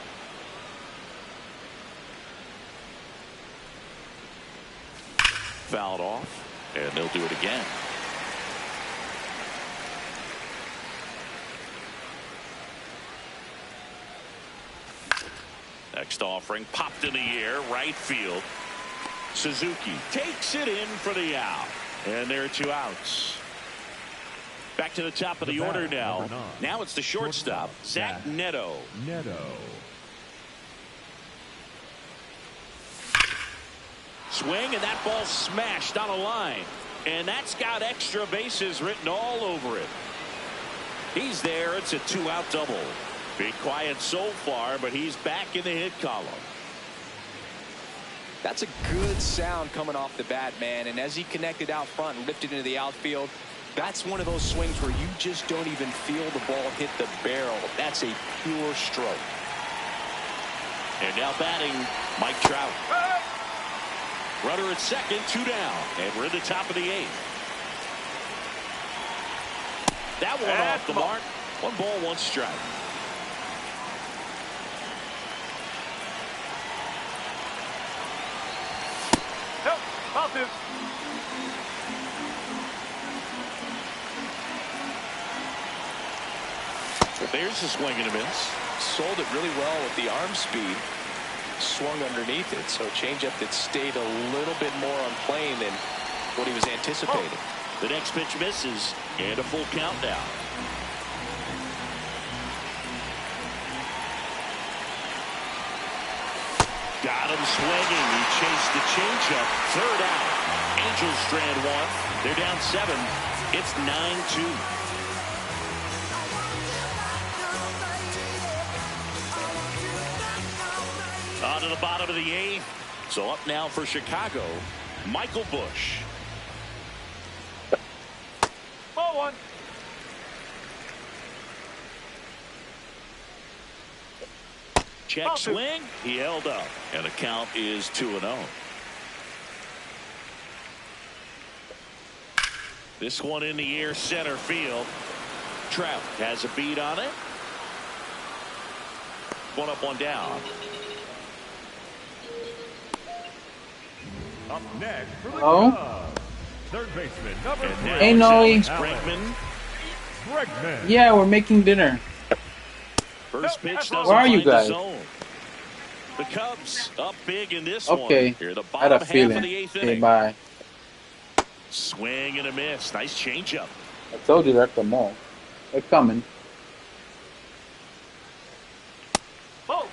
Fouled off, and they'll do it again. Next offering popped in the air, right field. Suzuki takes it in for the out, and there are 2 outs. Back to the top of the order now. Now it's the shortstop, Zach Neto. Swing, and that ball smashed on a line. And that's got extra bases written all over it. He's there. It's a 2-out double. Been quiet so far, but he's back in the hit column. That's a good sound coming off the bat, man. And as he connected out front and lifted into the outfield, that's one of those swings where you just don't even feel the ball hit the barrel. That's a pure stroke. And now batting, Mike Trout. Runner at second, 2 down. And we're in the top of the 8th. That one off the mark. 1 ball, 1 strike. Halotv. There's a swing and a miss. Sold it really well with the arm speed. Swung underneath it, so a changeup that stayed a little bit more on plane than what he was anticipating. The next pitch misses, and a full count now. Got him swinging. He chased the changeup. 3rd out. Angels strand 1. They're down 7. It's 9-2. On to the bottom of the 8th. So up now for Chicago, Michael Busch. Ball 1. Check swing. He held up. And the count is 2-0. This one in the air, center field. Trout has a beat on it. 1 up, 1 down. Up next for the Oh. Cubs, third baseman, number And 3. now Hey, it's Noe. Alex Alex Bregman. Bregman. Yeah, we're making dinner. First pitch Where doesn't are you find the guys? zone. The Cubs up big in this Okay. one. Here, the I had a bottom half feeling. of the 8th Okay, inning. bye. Swing and a miss. Nice changeup. I told you they're come on. They're coming. Ball.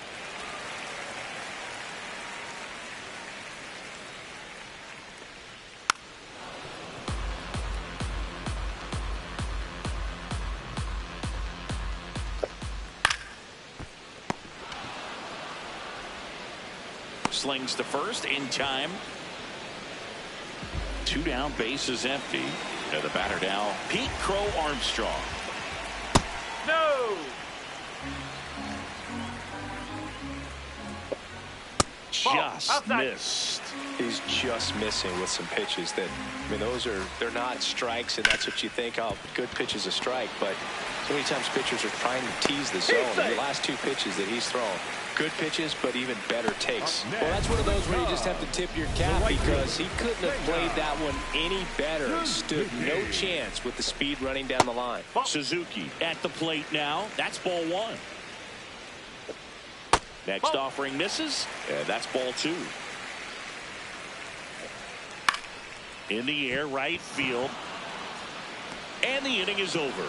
Slings to first in time. 2 down, base is empty. And the batter now, Pete Crow Armstrong. No. Just outside. missed. He's just missing with some pitches that, I mean, they're not strikes, and that's what you think, oh, good pitch is a strike, but so many times pitchers are trying to tease the zone. And the last 2 pitches that he's thrown, good pitches, but even better takes. Well, that's one of those where you just have to tip your cap because he couldn't have played that one any better. He stood no chance with the speed running down the line. Suzuki at the plate now. That's ball 1. Next offering misses, and that's ball 2. In the air, right field. And the inning is over.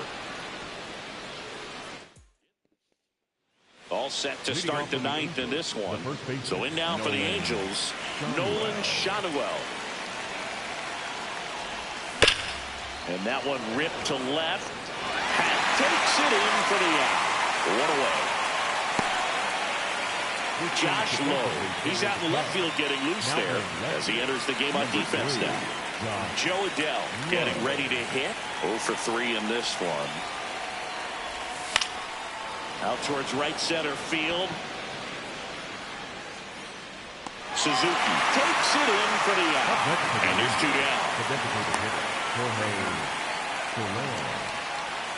All set to start the 9th in this one. So in now for the Angels, Nolan Shotwell. And that one ripped to left. Pat takes it in for the out. One away. Josh Lowe. He's out in left field getting loose there as he enters the game on defense now. Joe Adell getting ready to hit. 0 for 3 in this one. Out towards right center field. Suzuki takes it in for the out. And there's 2 down.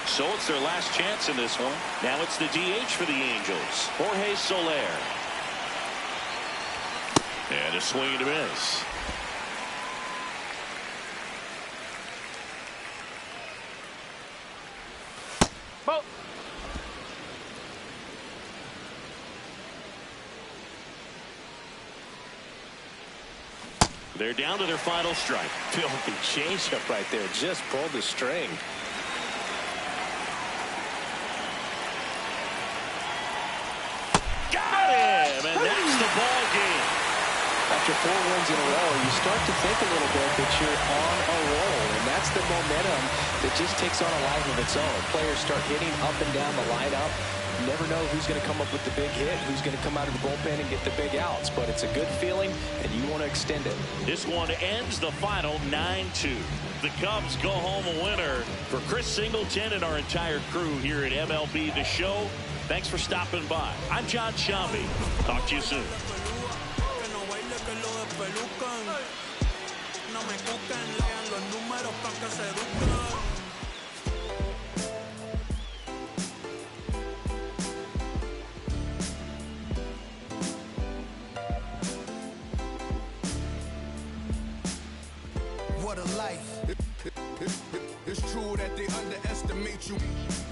So it's their last chance in this one. Now it's the DH for the Angels, Jorge Soler. And a swing and a miss. Ball. They're down to their final strike. Filthy changeup right there. Just pulled the string. Got him, and that's the ball game. After 4 wins in a row, you start to think a little bit that you're on a roll, and that's the momentum that just takes on a life of its own. Players start hitting up and down the lineup. You never know who's going to come up with the big hit, who's going to come out of the bullpen and get the big outs, but it's a good feeling, and you want to extend it. This one ends the final 9-2. The Cubs go home a winner. For Chris Singleton and our entire crew here at MLB The Show, thanks for stopping by. I'm John Shambi. Talk to you soon. What a life. It's true that they underestimate you.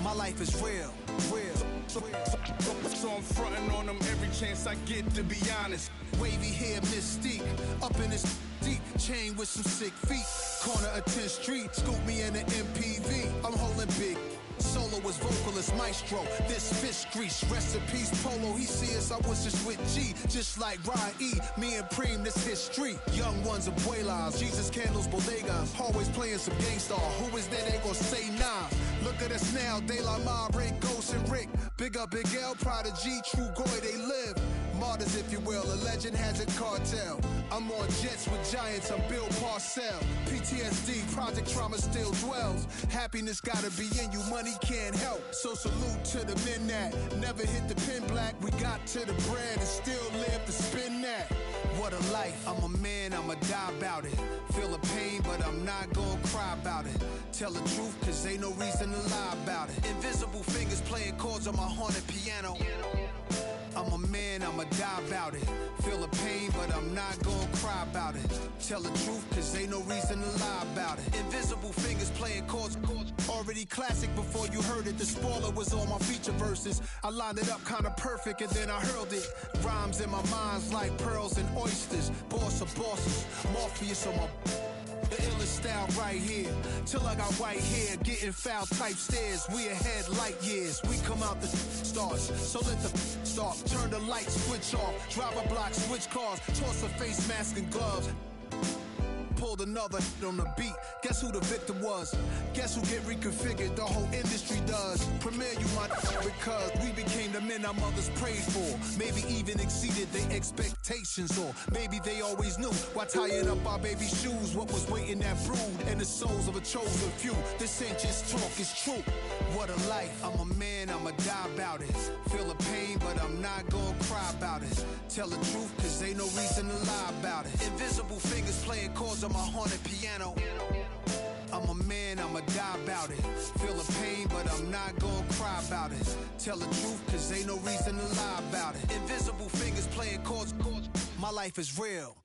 My life is real, real. So I'm fronting on them every chance I get, to be honest. Wavy hair, mystique, up in this deep chain with some sick feet. Corner of 10th Street, scoop me in an MPV. I'm holding big. Solo was vocalist maestro. This fish grease, recipes polo. He see us, I was just with G, just like Ryan E. Me and Preem, this history. Young ones, abuelas, Jesus candles, bodegas. Always playing some gangsta. Who is there? They gon' say nah. Look at us now, De La Ma, Ray, Ghost, and Rick. Big up, Big L, Prodigy, True Goy, they live. Martyrs, if you will, a legend has a cartel. I'm on jets with giants, I'm Bill Parcell. PTSD, project trauma still dwells. Happiness gotta be in you, money can't help. So salute to the men that never hit the pin black. We got to the bread and still live to spin that. What a life, I'm a man, I'ma die about it. Feel the pain, but I'm not gonna cry about it. Tell the truth, cause ain't no reason to lie about it. Invisible fingers playing chords on my haunted piano. I'm a man, I'ma die about it. Feel the pain, but I'm not gonna cry about it. Tell the truth, cause ain't no reason to lie about it. Invisible fingers playing chords. Already classic before you heard it. The spoiler was on my feature verses. I lined it up kinda perfect and then I hurled it. Rhymes in my mind's like pearls and oysters. Boss of bosses, Morpheus on my... The illest style right here. Till I got white hair, getting foul type stares. We ahead light years. We come out the stars, so let the start. Turn the light switch off. Drive a block, switch cars. Toss a face mask and gloves. Pulled another on the beat. Guess who the victim was? Guess who get reconfigured? The whole industry does. Premiere you my because we became the men our mothers prayed for. Maybe even exceeded their expectations, or maybe they always knew. Why tying up our baby shoes? What was waiting that brood and the souls of a chosen few? This ain't just talk, it's true. What a life. I'm a man, I'ma die about it. Feel the pain, but I'm not gonna cry about it. Tell the truth, cause ain't no reason to lie about it. Invisible fingers playing chords on my haunted piano. I'm a man, I'ma die about it. Feel the pain, but I'm not gonna cry about it. Tell the truth, cause ain't no reason to lie about it. Invisible fingers playing chords. My life is real.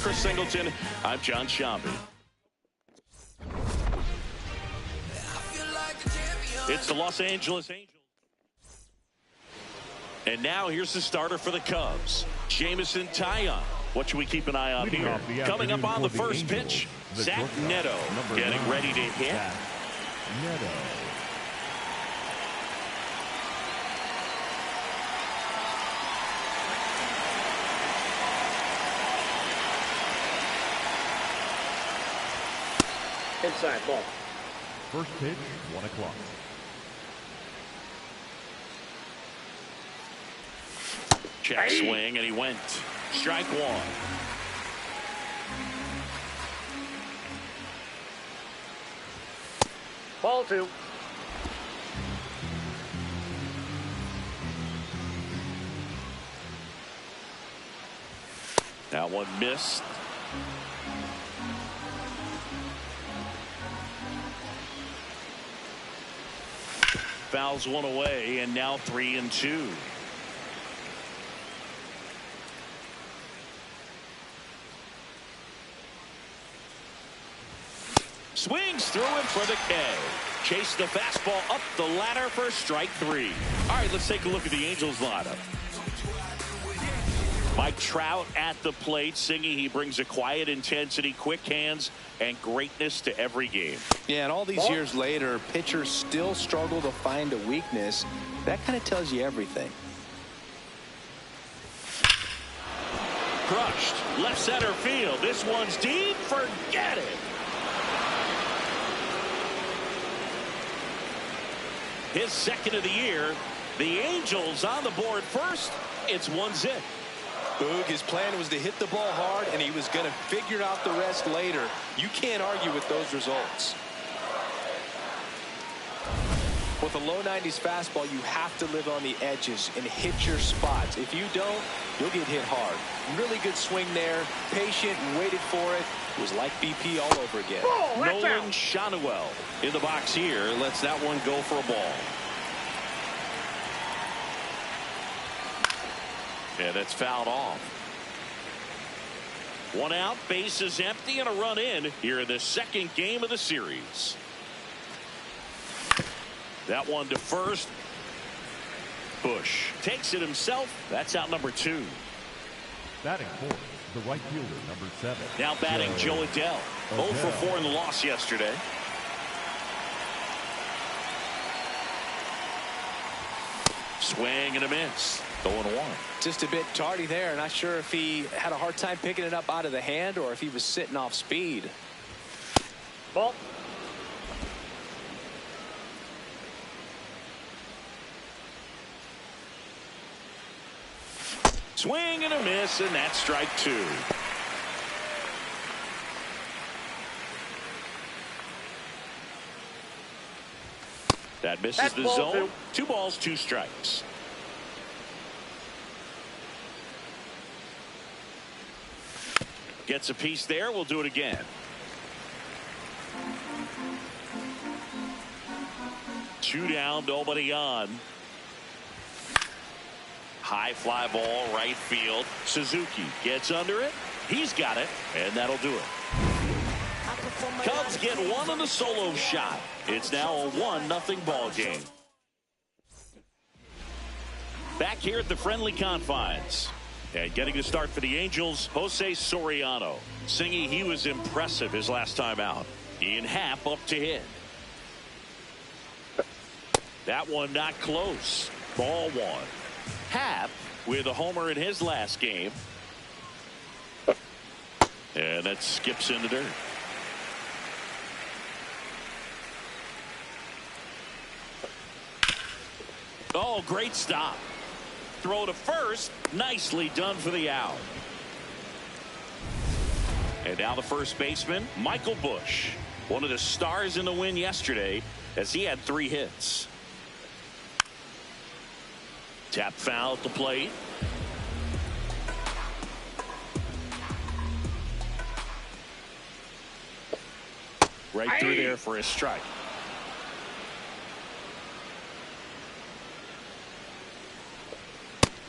Chris Singleton, I'm John Shambi. It's the Los Angeles Angels. And now here's the starter for the Cubs, Jameson Taillon. What should we keep an eye on here? Coming up on the first pitch, Zach Neto getting ready to hit. Neto. Inside ball. First pitch, 1 o'clock. Check swing, and he went. Strike one. Ball 2. That one missed. Fouls one away, and now 3-2. Swings through it for the K. Chase the fastball up the ladder for strike 3. All right, let's take a look at the Angels lineup. Mike Trout at the plate. Singy, he brings a quiet intensity, quick hands, and greatness to every game. Yeah, and all these years later, pitchers still struggle to find a weakness. That kind of tells you everything. Crushed. Left center field. This one's deep. Forget it. His second of the year. The Angels on the board first. It's 1-0. Boog, his plan was to hit the ball hard, and he was going to figure out the rest later. You can't argue with those results. With a low 90s fastball, you have to live on the edges and hit your spots. If you don't, you'll get hit hard. Really good swing there. Patient, waited for it. It was like BP all over again. Nolan Shanuel in the box here. Lets that one go for a ball. And it's fouled off. One out, base is empty, and a run in here in the second game of the series. That one to first. Bush takes it himself. That's out number 2. Batting fourth, the right fielder, number 7. Now batting Joe Adell. 0 for 4 in the loss yesterday. Swing and a miss. 0-1. Just a bit tardy there. Not sure if he had a hard time picking it up out of the hand or if he was sitting off speed. Ball. Swing and a miss, and that's strike 2. That misses That's the ball zone. 2 balls, 2 strikes. Gets a piece there. We'll do it again. Two down, nobody on. High fly ball, right field. Suzuki gets under it. He's got it, and that'll do it. Cubs get one on the solo shot. It's now a 1-0 ball game. Back here at the friendly confines. And getting the start for the Angels, Jose Soriano. Singy, he was impressive his last time out. Ian Happ up to hit. That one not close. Ball 1. Happ with a homer in his last game. And that skips in the dirt. Oh, great stop. Throw to first. Nicely done for the out. And now the first baseman, Michael Bush. One of the stars in the win yesterday as he had 3 hits. Tap foul at the plate. Right through there for a strike.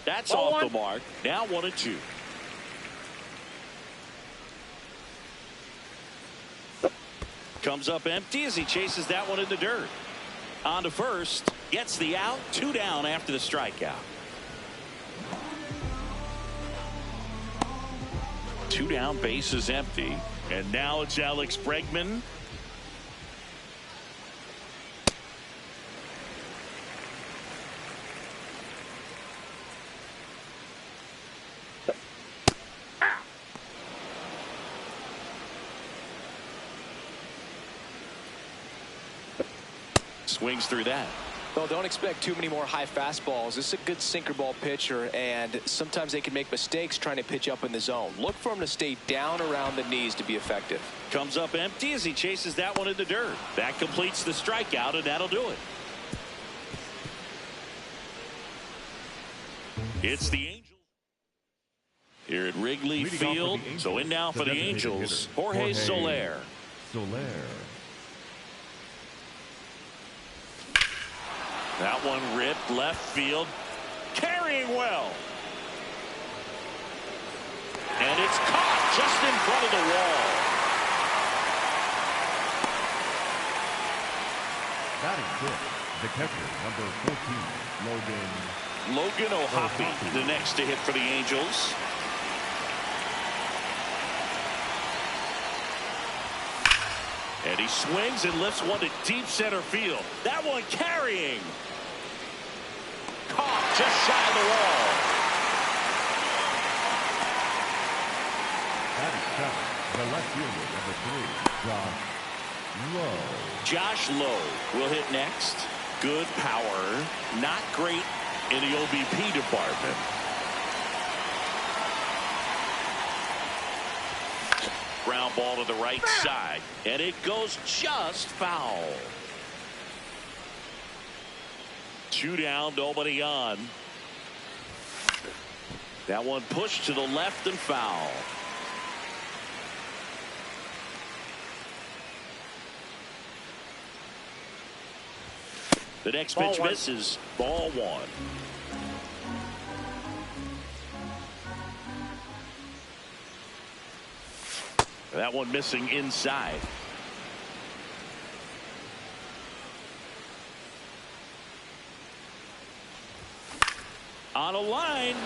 That's off the mark. Now 1-2. Comes up empty as he chases that one in the dirt. On to first. Gets the out. 2 down after the strikeout. 2 down, base is empty. And now it's Alex Bregman. Swings through that. Well, don't expect too many more high fastballs. This is a good sinker ball pitcher, and sometimes they can make mistakes trying to pitch up in the zone. Look for him to stay down around the knees to be effective. Comes up empty as he chases that one in the dirt. That completes the strikeout, and that'll do it. It's the Angels here at Wrigley Field. So in now for the Angels, Jorge Soler. That one ripped left field. Carrying well. And it's caught just in front of the wall. Batting fifth, the catcher, number 14, Logan O'Hoppe, the next to hit for the Angels. And he swings and lifts one to deep center field. That one carrying. Caught just shy of the wall. batting seventh, the left fielder, number 3, Josh Lowe. Josh Lowe will hit next. Good power. Not great in the OBP department. Ground ball to the right side. And it goes just foul. 2 down, nobody on. That one pushed to the left and foul. The next pitch misses. Ball 1. That one missing inside. On a line.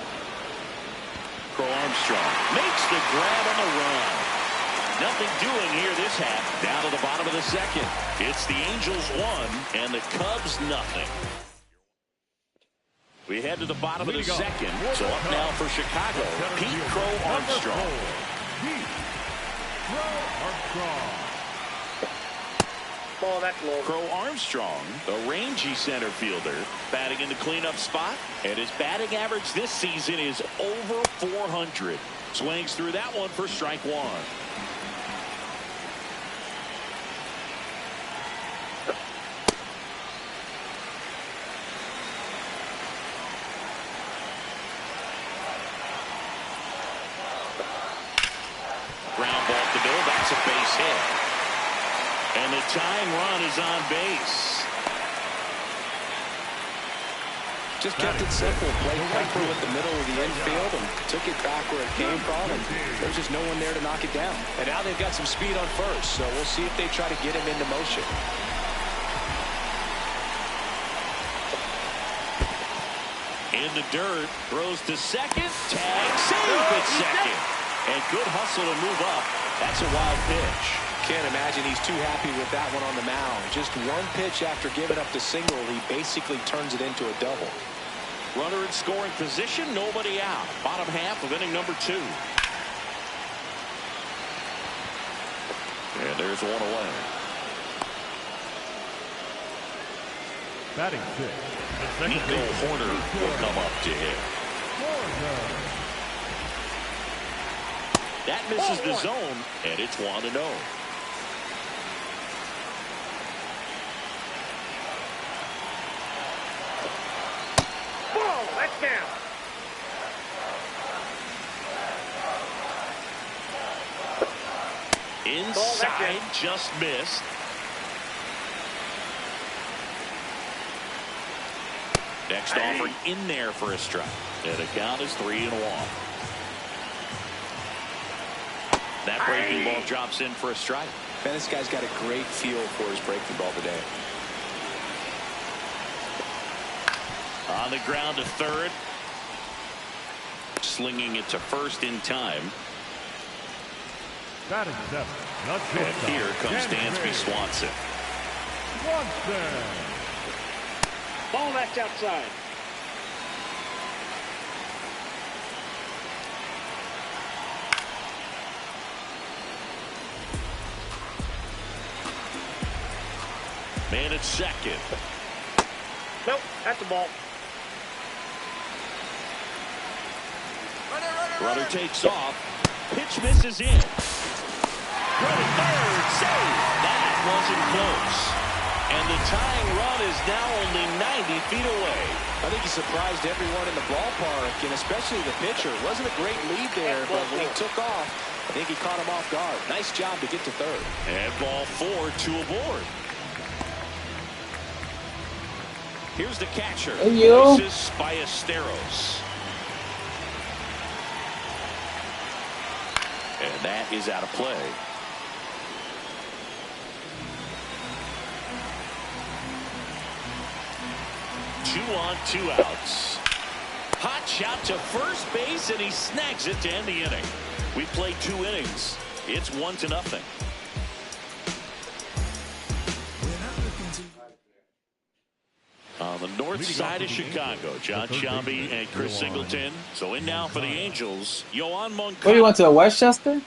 Crow Armstrong makes the grab on the run. Nothing doing here this half. Down to the bottom of the second. It's the Angels 1 and the Cubs nothing. We head to the bottom of the second. So up now for Chicago, Pete Crow Armstrong. Ball, that's low. Crow Armstrong, a rangy center fielder, batting in the cleanup spot, and his batting average this season is over 400. Swings through that one for strike 1. Ground ball to middle. That's a base hit. And the tying run is on base. Just kept it simple. Played proper with the middle of the infield and took it back where it came from. And there's just no one there to knock it down. And now they've got some speed on first. So we'll see if they try to get him into motion. In the dirt. Throws to second. Tag. Save at second. And good hustle to move up. That's a wild pitch. Can't imagine he's too happy with that one on the mound. Just one pitch after giving up the single, he basically turns it into a double. Runner in scoring position, nobody out. Bottom half of inning number 2. And there's one away. Batting sixth, Nico Horner will come up to hit. That misses the zone, and it's 1-0. Ball, that's down. Inside, just missed. Next offer in there for a strike. And the count is 3-1. That breaking ball drops in for a strike. Man, this guy's got a great feel for his breaking ball today. On the ground to third. Slinging it to first in time. Batting seven. And here comes Dansby Swanson. Ball that's outside. Man at second. Nope, that's the ball. Runner takes off. Pitch misses in. Running third. Save. That wasn't close. And the tying run is now only 90 feet away. I think he surprised everyone in the ballpark, and especially the pitcher. It wasn't a great lead there, but when he took off, I think he caught him off guard. Nice job to get to third. And ball 4, 2 aboard. Here's the catcher. Hey, you. Moises Ballesteros. And that is out of play. Two on, 2 outs. Hot shot to first base, and he snags it to end the inning. We played 2 innings. It's 1-0. On the north side of Chicago, John Shelby and Chris Singleton. So in now for the Angels, Yoan Moncada. Where you went to Westchester?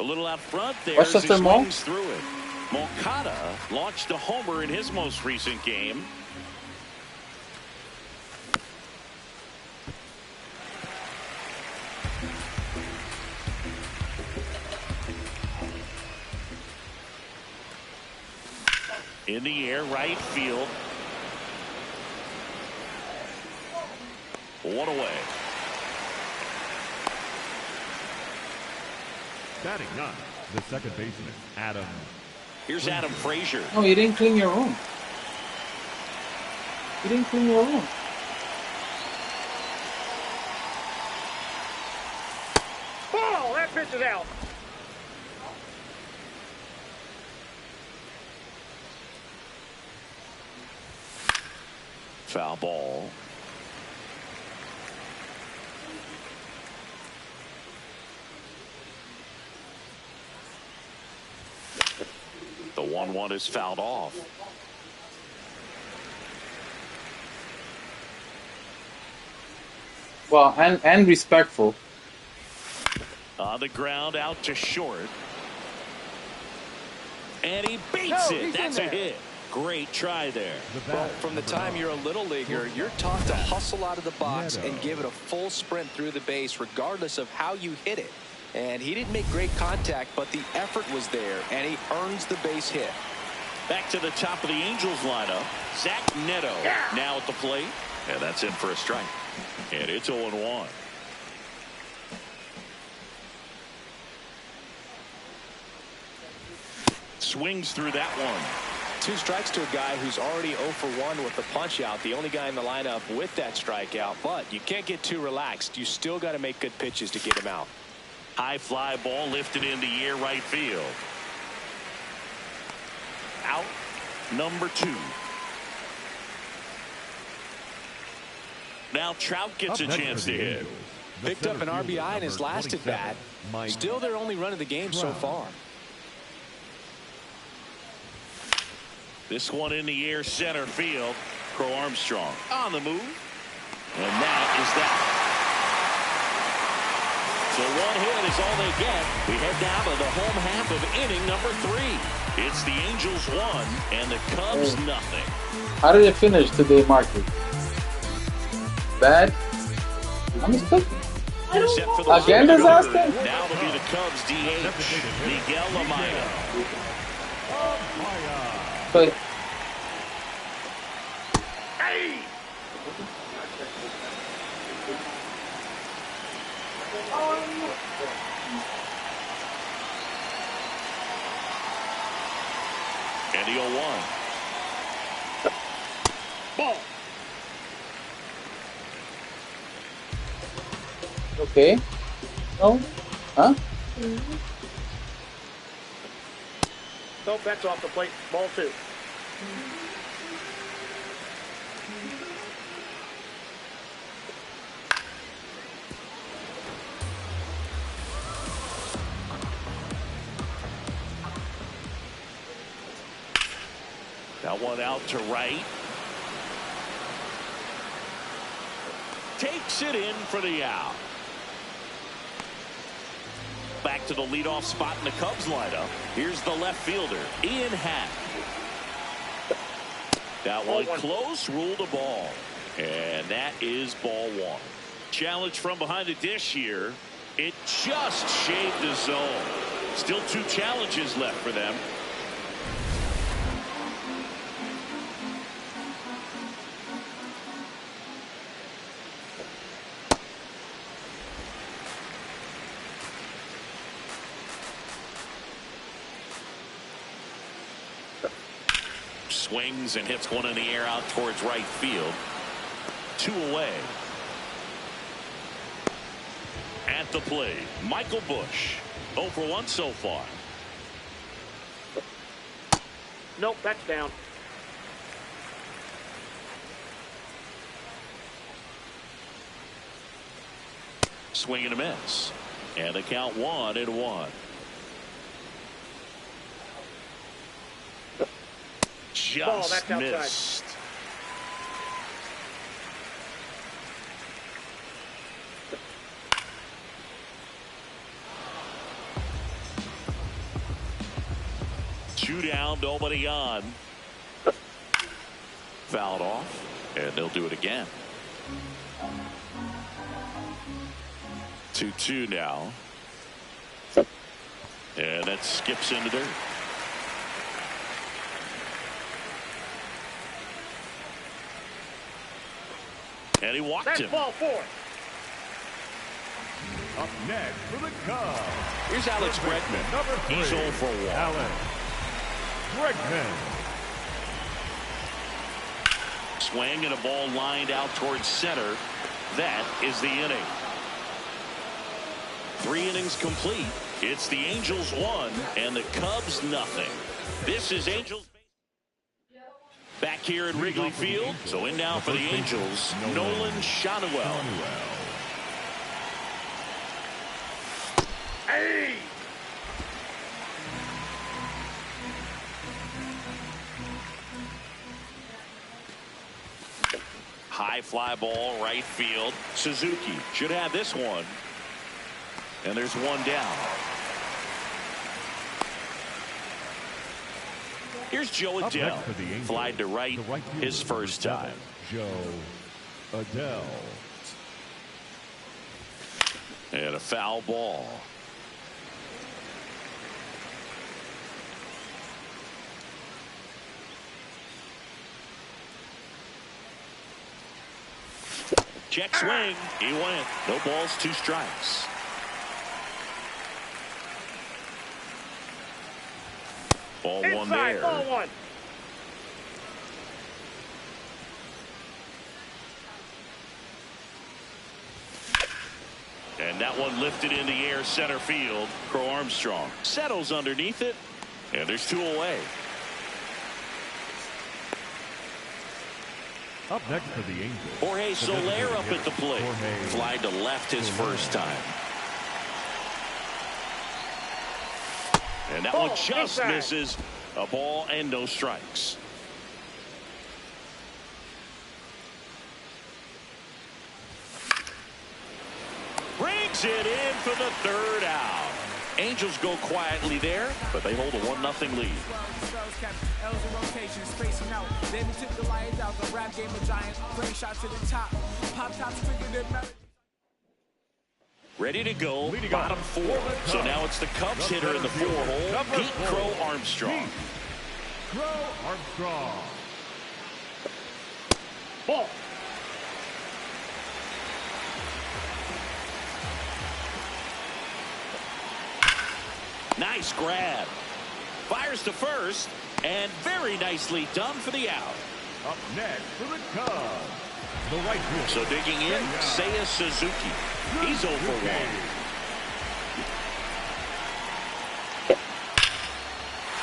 A little out front there as he Westchester Mall? swings through it. Moncada launched a homer in his most recent game. In the air, right field. One away. Batting nine, the second baseman, Adam. Here's Adam Frazier. No, you didn't clean your room. You didn't clean your room. Ball, that pitch is out. Foul ball. The 1-1 is fouled off. Well, and respectful. On the ground, out to short. And he beats it. That's a hit. Great try there. Well, from the time you're a little leaguer, you're taught to hustle out of the box and give it a full sprint through the base, regardless of how you hit it. And he didn't make great contact, but the effort was there, and he earns the base hit. Back to the top of the Angels lineup. Zach Neto now at the plate. And that's in for a strike. And it's 0-1. Swings through that one. 2 strikes to a guy who's already 0 for 1 with the punch out, the only guy in the lineup with that strikeout. But you can't get too relaxed. You still got to make good pitches to get him out. High fly ball lifted in the air, right field. Out number 2. Now Trout gets a chance to hit. Picked up an RBI in his last at bat. Still their only run of the game so far. This one in the air, center field. Crow Armstrong on the move. And that is that. So 1 hit is all they get. We head down to the home half of inning number 3. It's the Angels 1 and the Cubs nothing. How did it finish today, Marky? Bad? I'm mistaken. Set for the Again, disaster? Now it'll be the Cubs DH, Miguel Amaya. But And the 0-1. Ball. okay. No? Huh? Nope, that's off the plate. Ball 2. That one out to right. Takes it in for the out. Back to the leadoff spot in the Cubs lineup. Here's the left fielder, Ian Happ. That one close, ruled a ball. And that is ball 1. Challenge from behind the dish here. It just shaved the zone. Still 2 challenges left for them. Swings and hits one in the air out towards right field. 2 away. At the plate, Michael Busch. 0 for 1 so far. Nope, that's down. Swing and a miss. And the count 1-1. Just missed. Two down, nobody on. Fouled off, and they'll do it again. 2-2 now. And that skips into dirt. And he walked him. That's ball 4. Up next for the Cubs. Here's Alex Bregman. Number 3. He's 0 for 1. Alex Bregman. Swing and a ball lined out towards center. That is the inning. 3 innings complete. It's the Angels 1 and the Cubs nothing. This is Angels back here at Wrigley Field. So in now for the Angels, Nolan Schanuel. Hey! High fly ball, right field. Suzuki should have this one. And there's 1 down. Here's Joe Adell. Flied to right his first time. Joe Adell. And a foul ball. Check swing. He went. No balls, 2 strikes. Ball Inside, 1 there. ball 1. And that one lifted in the air center field. Crow Armstrong settles underneath it. And there's 2 away. Up next for the Angels. Jorge Soler up at the plate. Fly to left his first time. And that one just misses. A ball and no strikes. Brings it in for the 3rd out. Angels go quietly there, but they hold a 1-0 lead. Ready to go, bottom 4. So now it's the Cubs hitter in the 4-hole, Pete Crow Armstrong. Crow Armstrong. Ball. Nice grab. Fires to first, and very nicely done for the out. Up next for the Cubs, the right fielder. So digging in, Seiya Suzuki. He's 0 for 1.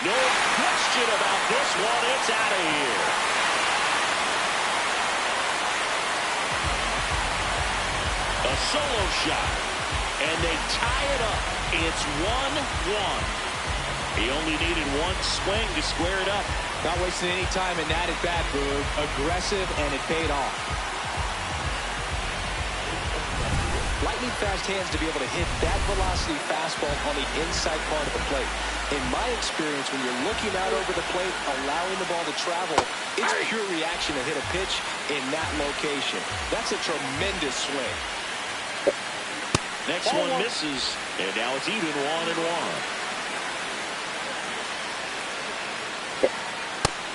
No, question about this one. It's out of here. A solo shot. And they tie it up. It's 1-1. He only needed one swing to square it up. Not wasting any time in that at-bat, Boog. Aggressive, and it paid off. Lightning fast hands to be able to hit that velocity fastball on the inside part of the plate. In my experience, when you're looking out over the plate, allowing the ball to travel, it's pure reaction to hit a pitch in that location. That's a tremendous swing. Next one misses, and now it's even 1-1.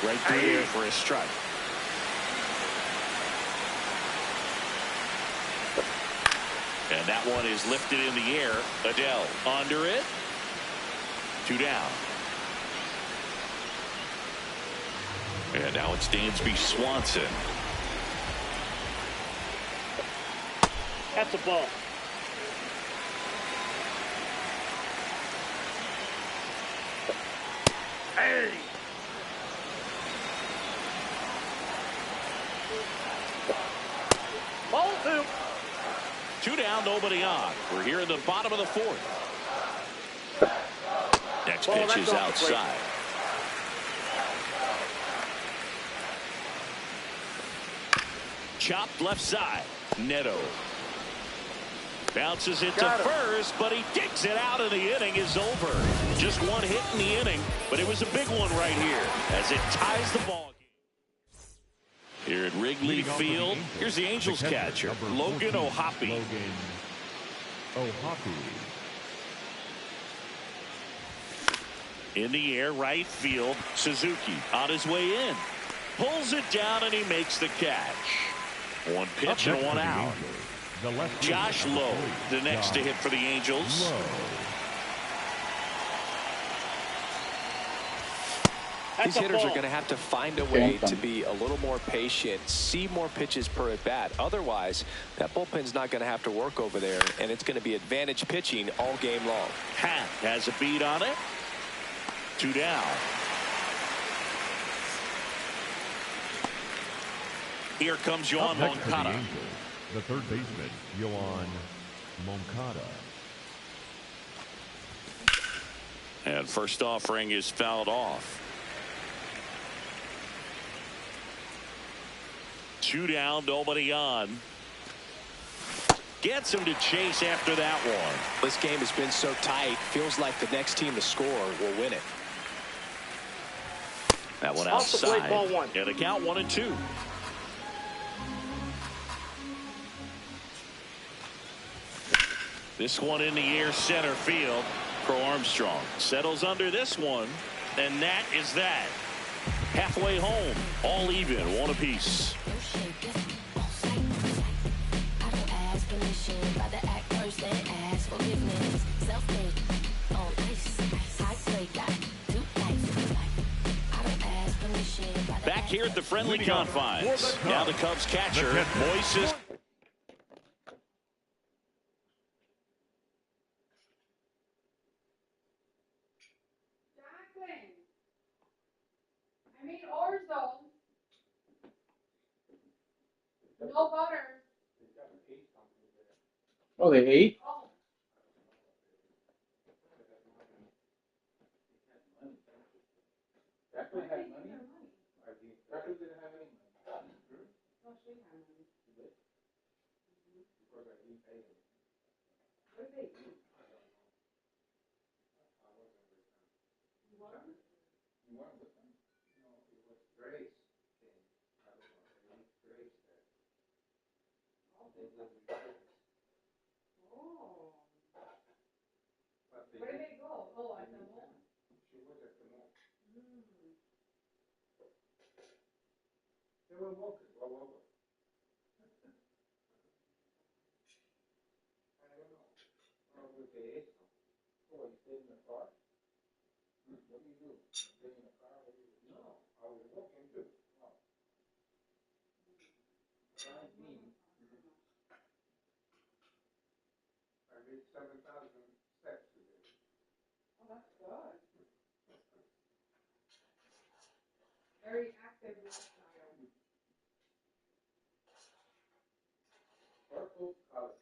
Right through there for a strike. And that one is lifted in the air. Adele under it. 2 down. And now it's Dansby Swanson. That's a ball. Hey! Ball 2. 2 down, nobody on. We're here in the bottom of the 4th. Next pitch is outside. Chopped left side. Neto. Bounces it to first, but he digs it out, and the inning is over. Just one hit in the inning, but it was a big one right here as it ties the ball game. Here at Wrigley Field, here's the Angels catcher, Logan O'Hoppe. In the air, right field, Suzuki on his way in. Pulls it down, and he makes the catch. One pitch and one out. Josh Lowe, the next to hit for the Angels. These hitters are going to have to find a way to be a little more patient, see more pitches per at bat. Otherwise, that bullpen's not going to have to work over there, and it's going to be advantage pitching all game long. Hat has a beat on it. 2 down. Here comes Yoan Moncada. The third baseman, Yoan Moncada. And first offering is fouled off. 2 down, nobody on. Gets him to chase after that one. This game has been so tight. Feels like the next team to score will win it. That one Off the plate, outside. ball 1. And a count 1-2. This one in the air, center field. Pro Armstrong settles under this one, and that is that. Halfway home, all even, 1 apiece. Back here at the friendly confines. Now the Cubs catcher, Moises. I made orzo. No butter. Oh, they ate? Oh. Jacqueline had money? Jacqueline didn't have any money. No, she had money. Because I didn't pay them. What did they eat? You were? You weren't with them? No, it was Grace. I don't know, Grace there. They lived in Grace. Oh. But Where did they go? Oh, at the mall. She was at the mall. Mm. They were walking all over. I don't know. Probably they ate some. Oh, you stayed in the car? What do you do? Stay in the car? What do you do? No, I was walking too. Oh. I mean, I did 7,000 steps today. Oh, that's good. Very active lifestyle. Purple color.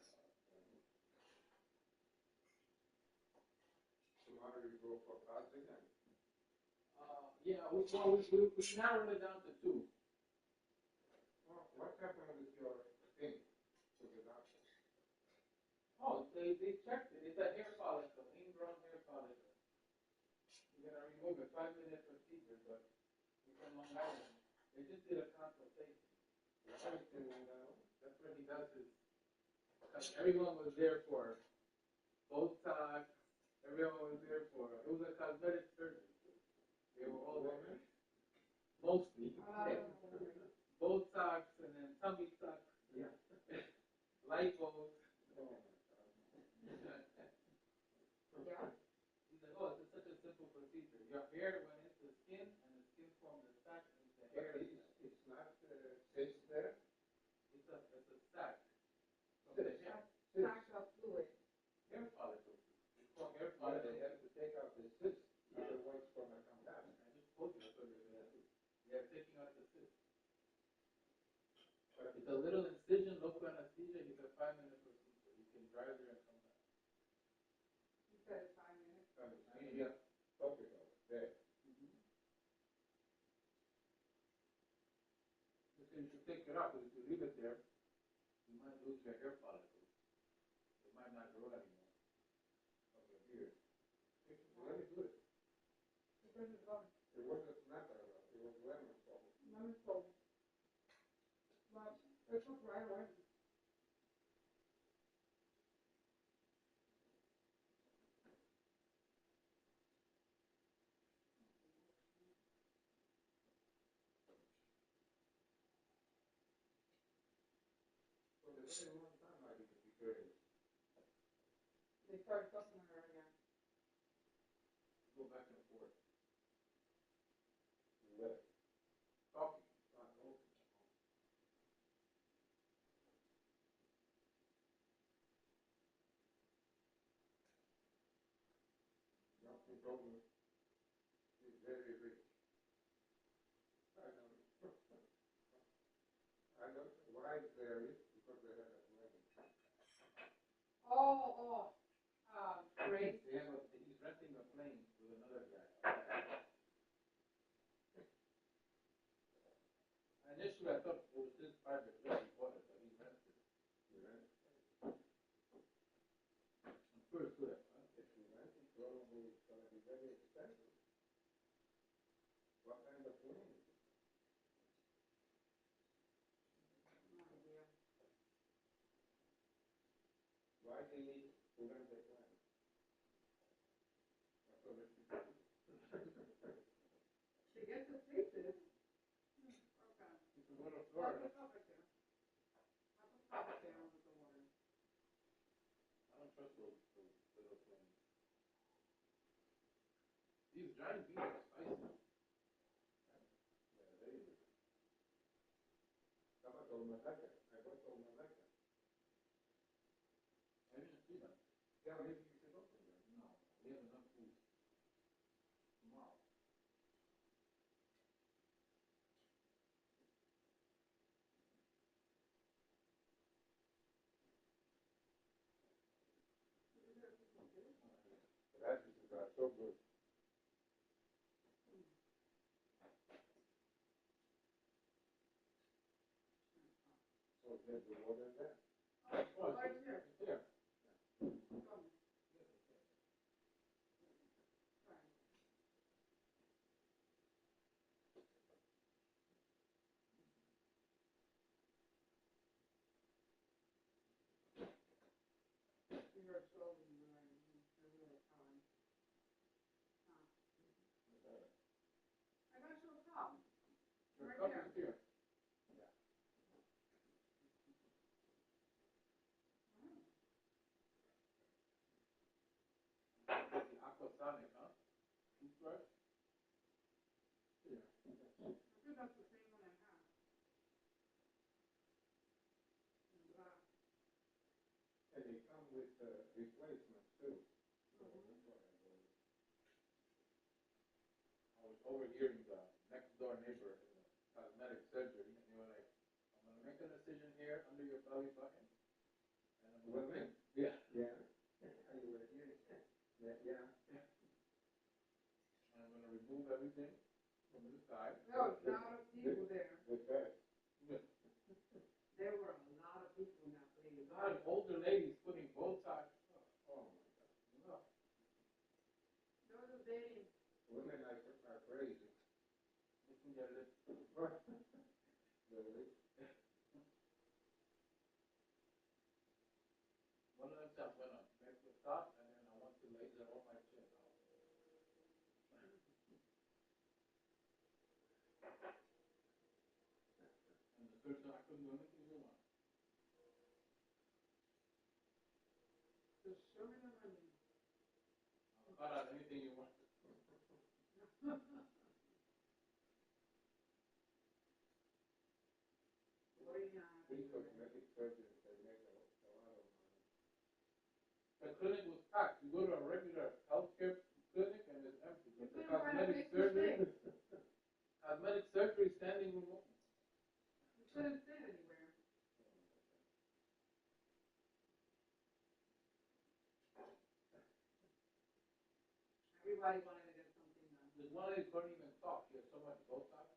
Tomorrow you go for class again. Yeah, we narrowed it down to 2. Well, what happened with your thing to the doctor? Oh, they checked it. It's a hair follicle, ingrown hair follicle. You're gonna remove a 5-minute procedure, but it's on Long Island. They just did a consultation. Everything, That's what he does is, everyone was there for Botox. Everyone was there for, it was a cosmetic surgery. They were all women. Mostly. Botox and then tummy tucks. Yeah. Lipos. Yeah. He's like, oh, it's such a simple procedure. Your hair went into the skin, and the skin formed a sac, and the hair. It's not safe there. It's a sac. Cyst. Sac of fluid. Hair follicle. It's called hair They follicle. have to take out the cyst. Otherwise, it's gonna come down. I just told you that's what they're gonna do. Yeah, taking out the cyst. But It's a little incision, local anesthesia. It's a 5-minute procedure. You can drive there and come back. You said 5 minutes. Yeah. topical there. So you should take it out, because if you leave it there, you might lose your hair follicles. It might not grow anymore of your beard. Let me do it. Where's it going? It wasn't natural. It was lemon salt. Lemon soap. Well, it took right away. For a very long time, I didn't be great. They started talking to her again. Go back and forth. Well, Talking. not open. Nothing told me. He's very rich. I don't know. I don't know why they're rich, because they have a wedding. Great. He's renting a plane with another guy. Initially, I thought it was his private jet he bought it, but he rented it. You rent? I'm sure it's good. If you rent it, probably it's gonna be very expensive. What kind of plane is it? No idea. Why they need to rent a plane? That's what it's because. To get to places. Okay. It's a little Well, Florida. it's up right there. I can stop it there with the water. I don't trust those little planes. These giant beans are spicy. Yeah, very good. How about Olmazaka? I bought Olmazaka. I didn't see them. Yeah, maybe you should open them. No, we have enough food. Tomorrow. Radishes are so good. So there's the water there. Oh, Right it's here. here. Come. Right. We were slowly learning. We were trying. Huh. I got you a cup. Your Right cup there. is here. The aquasonic, huh? Toothbrush? Yeah. I think that's the same one I have. In black. And they come with replacements too. So Mhm. that's why I bought it. I was overhearing the next door neighbor move everything from this side. There was a lot of people there. That's right. There were a lot of people in that place. A lot of older ladies putting Botox. Oh my God. There was a day. Women are crazy. You can get it. Really? One of them said, I'm gonna make the top, and then I want to laser all my chin out. And the surgeon, I couldn't do anything you want. Just show me the money. I'll cut out anything you want. What are you not happy These with? cosmetic surgeons, they make a lot of money. The clinic was packed. You go to a regular healthcare clinic and it's empty. You But the couldn't find a cosmetic place to surgery, stay. cosmetic surgery standing room only. You couldn't sit anywhere. Everybody wanted to get something done. There's one lady couldn't even talk. She had so much Botox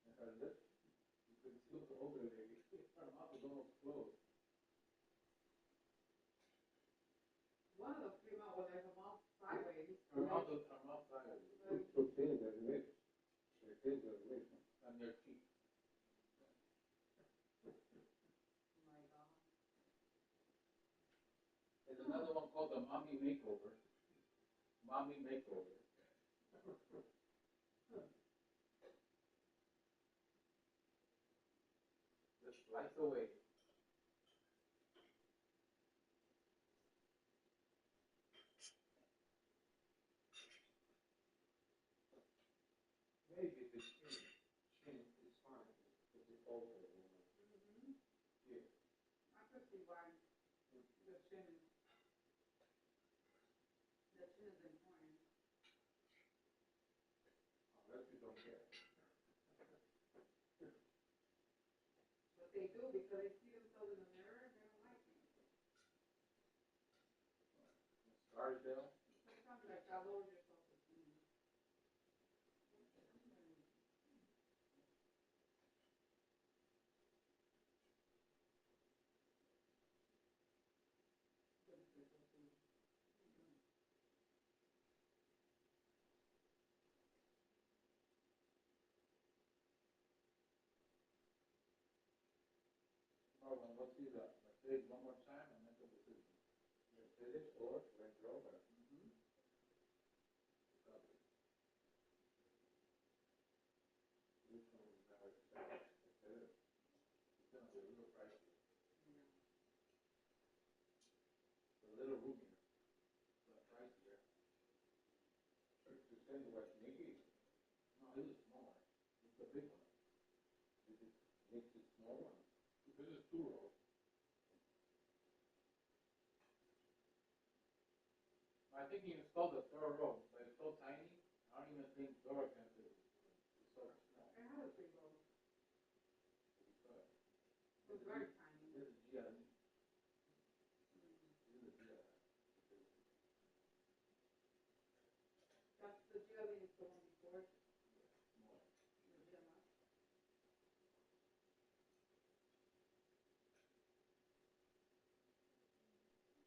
in her lips. You could see the older lady. Her mouth was almost closed. One of them came out with like a mouth sideways. Her mouth sideways. So thin, their lips. They're thin, their lips. And their cheek. Oh my God. There's another one called the mommy makeover. Mommy makeover. Just slice away. Maybe the chin is fine. It's the older woman. Mm-hmm. Yeah. I could see why the chin is important. Unless you don't care. But they do because they see themselves in the mirror and they don't like it. Scarsdale. Sometimes like that lowers your self-esteem. Oh, well, let's see that. Let's say it one more time and make a decision. Mercedes or Range Rover. Mm-hmm. Which one is now expensive? Mercedes. It's gonna be a little pricey. A little roomier. But pricier. It's the same what Nicky. No, this is smaller. It's the big one. This is Nicky's small one. This is 2-row. I think he installed the 3rd row, but it's so tiny, I don't even think Dora can fit it. It's so small. I had a 3-row. But It was very tiny. this is GLE. This is GLE. That's the GLE is the one before. Small. The GLS.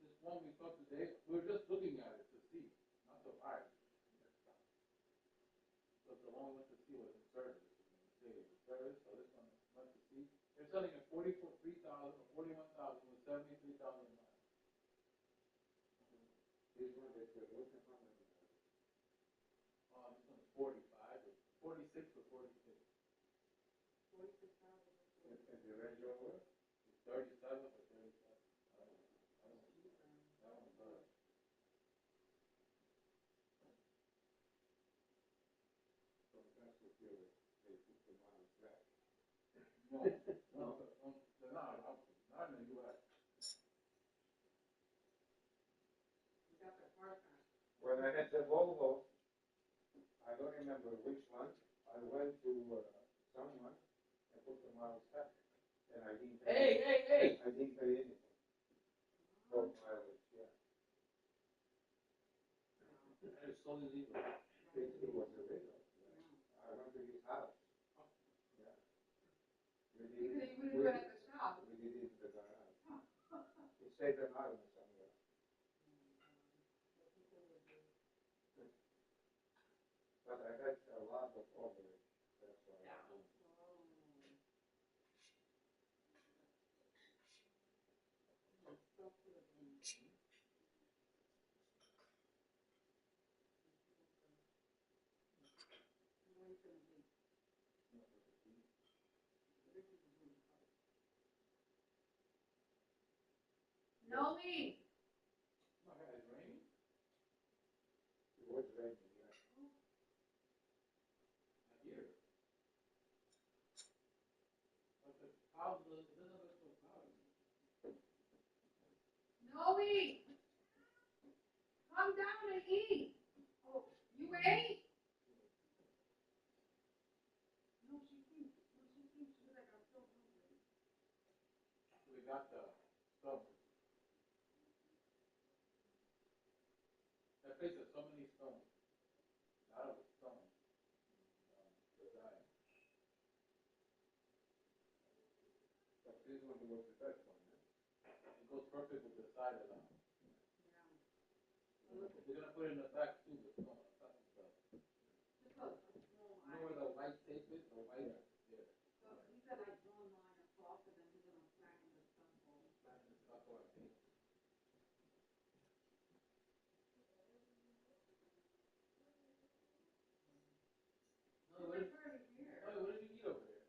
This one we saw today, we're just looking at it to see, not to buy it. But the one we went to see was in service. Service, so this one went to see. They're selling it 43,000 or 41,000 with 73,000 miles. This one that you're looking for. This one's 45, or 46 or 46. 46,000. And the Range Rover? It's 37 or 37. I don't know. That one does. Sometimes we feel that they put the miles back. No, they're not in the U.S. You got the car back. When I had the Volvo, I don't remember which one, I went to someone and put the miles back. And I didn't pay. Hey! I didn't pay anything. For mileage, yeah. That is so illegal. It was illegal. We did You would have been at the shop. We did it in the garage. We saved them out of somewhere. But I had a lot of overage. That's why. Yeah. No leave. My God, it's raining? It was raining, yeah. Not here. But the house doesn't look so cloudy. No eat. Come down and eat. Oh, you ate? No, she thinks. She's like, I'm so hungry. We got the stuff. That place has so many stones. A lot of stones. Design. But this one was the best one, yeah? It goes perfect with the side of the house. Yeah. We're gonna put it in the back too, with stone on top of the. Just a small You know where the white tape is? The white. Yeah. There. So he said like one line across and then he's gonna flatten the stumble. That's the stuff I think. No, what It's did, already here. no, what did you eat over there?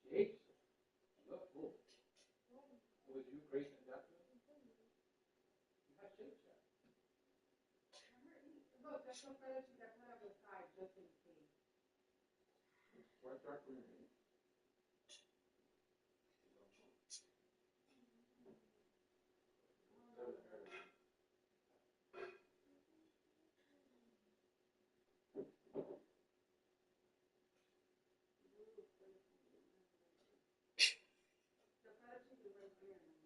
Shakes? You look full. It was you, Grace, and Jackson? You had Shake Shack. Look, that's some furniture that put up the side just in case. What's that for you? The furniture is right there now.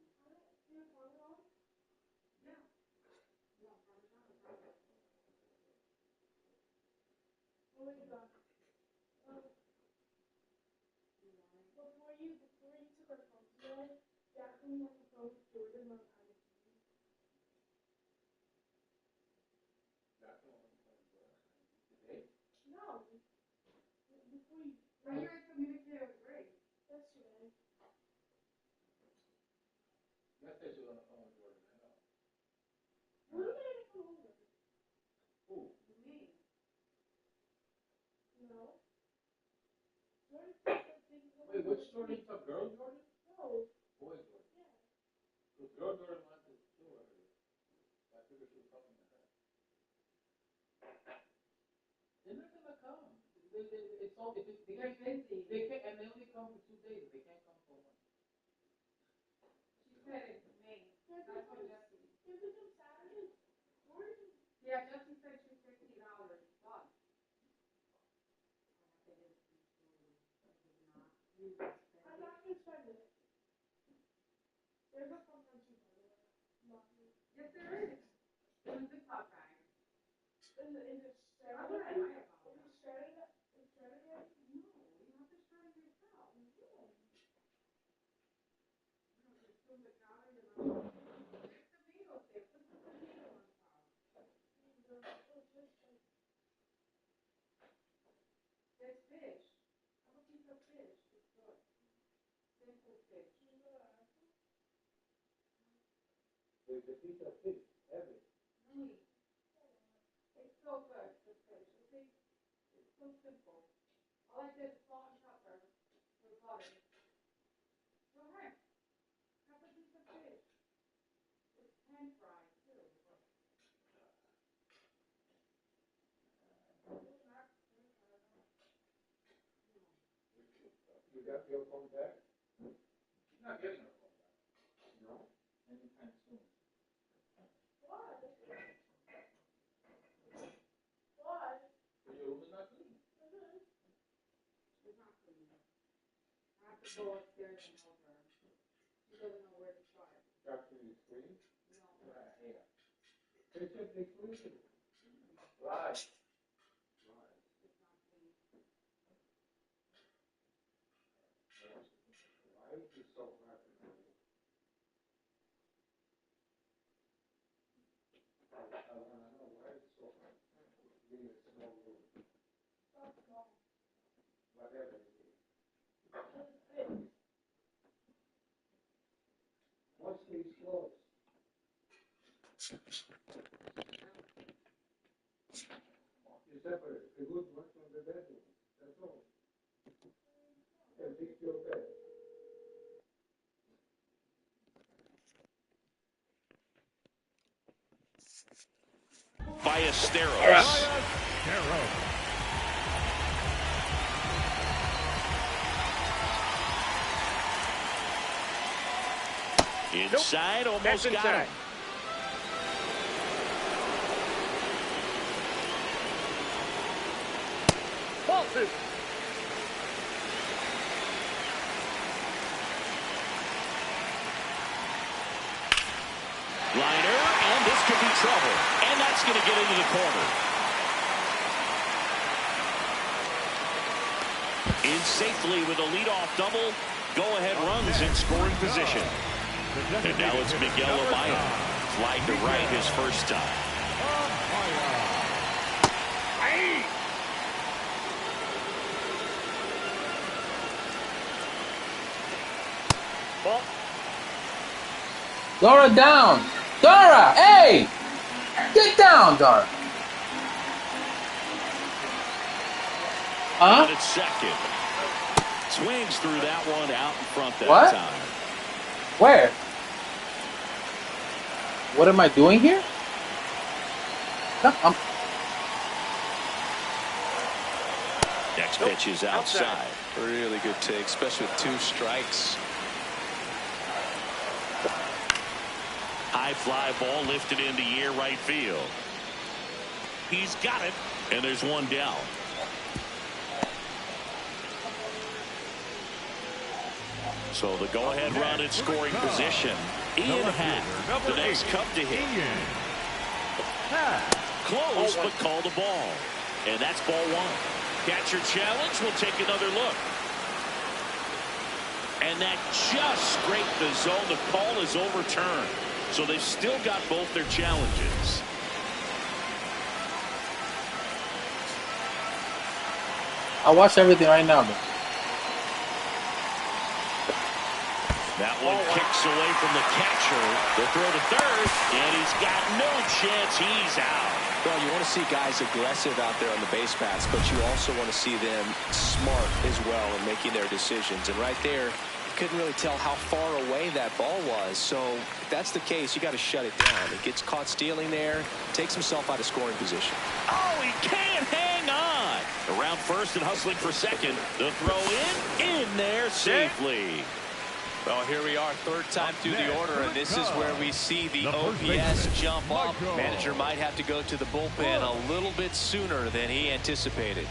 Yeah. No, Parmesan or Parmesan. What you got? Before you took our phone today, Jackson was on the phone with Jordan on IC. Jackson was on the phone today? No. Before you. Now you're in communicating with Grace. Yesterday. Yesterday she was on the phone with Jordan, I know. What did I come over? Who? Me. No. Jordan said something. Wait, which Jordan? It's a girl Jordan? No. Boy Jordan. Yeah. Because girl Jordan wanted to kill her. I figured she was talking to her. They're not gonna come. It's all, they They're busy. and they only come for 2 days. They can't come for one. She said it's May. That's what Jesse. Does it come Saturday? Jordan? Yeah, Jesse said $250 plus. I'm not gonna spend it. There's a fun country by the way. Not me. Yes, there is. It was the top bag. Is it I shredded? would have lied about Is it that. shredded? Is shredded yet? No, you have to shred it yourself. You know, consume the calories and all. There's tomatoes there. Put some tomato on top. There's fish. Have a piece of fish. It's good. Simple fish. There's a piece of fish, every. Really. It's so good, the fish. It's so simple. All I did is salt and pepper with butter. Go ahead. Have a piece of fish. It's pan fried too. You got your phone back? She's not getting her phone back No? anytime soon. Why? Why? So your room is not clean. It's not clean. I have to go upstairs and help her. She doesn't know where to start. Jackson is clean? No. Yeah. They said they cleaned it. Right. It's not clean. You separate the good ones from the bad ones. That's all. And fix your bed. Ballesteros. Inside, Nope. almost got Inside. him. Ball 2. Liner, and this could be trouble. And that's going to get into the corner. In safely with a leadoff double. Go-ahead runs in scoring position. And now it's Miguel Amaya. Flied to right his first time. Ball. Dora down. Dora, hey! Get down, Dora. Huh? And it's second. Swings through that one out in front that What? time. Where? What am I doing here? No, Next pitch is outside. Really good take, especially with 2 strikes. High fly ball lifted into air right field. He's got it, and there's one down. So the go-ahead run in scoring position. Ian Happ, the next cup to hit. Close, but called a ball. And that's ball 1. Catcher challenge will take another look. And that just scraped the zone. The call is overturned. So they've still got both their challenges. I'll watch everything right now, but That one kicks away from the catcher. The throw to third, and he's got no chance. He's out. Well, you want to see guys aggressive out there on the base paths, but you also want to see them smart as well in making their decisions. And right there, you couldn't really tell how far away that ball was. So if that's the case, you got to shut it down. He gets caught stealing there, takes himself out of scoring position. Oh, he can't hang on. Around first and hustling for second. The throw in there safely. Well, here we are, 3rd time through the order, and this is where we see the OPS jump up. Manager might have to go to the bullpen a little bit sooner than he anticipated.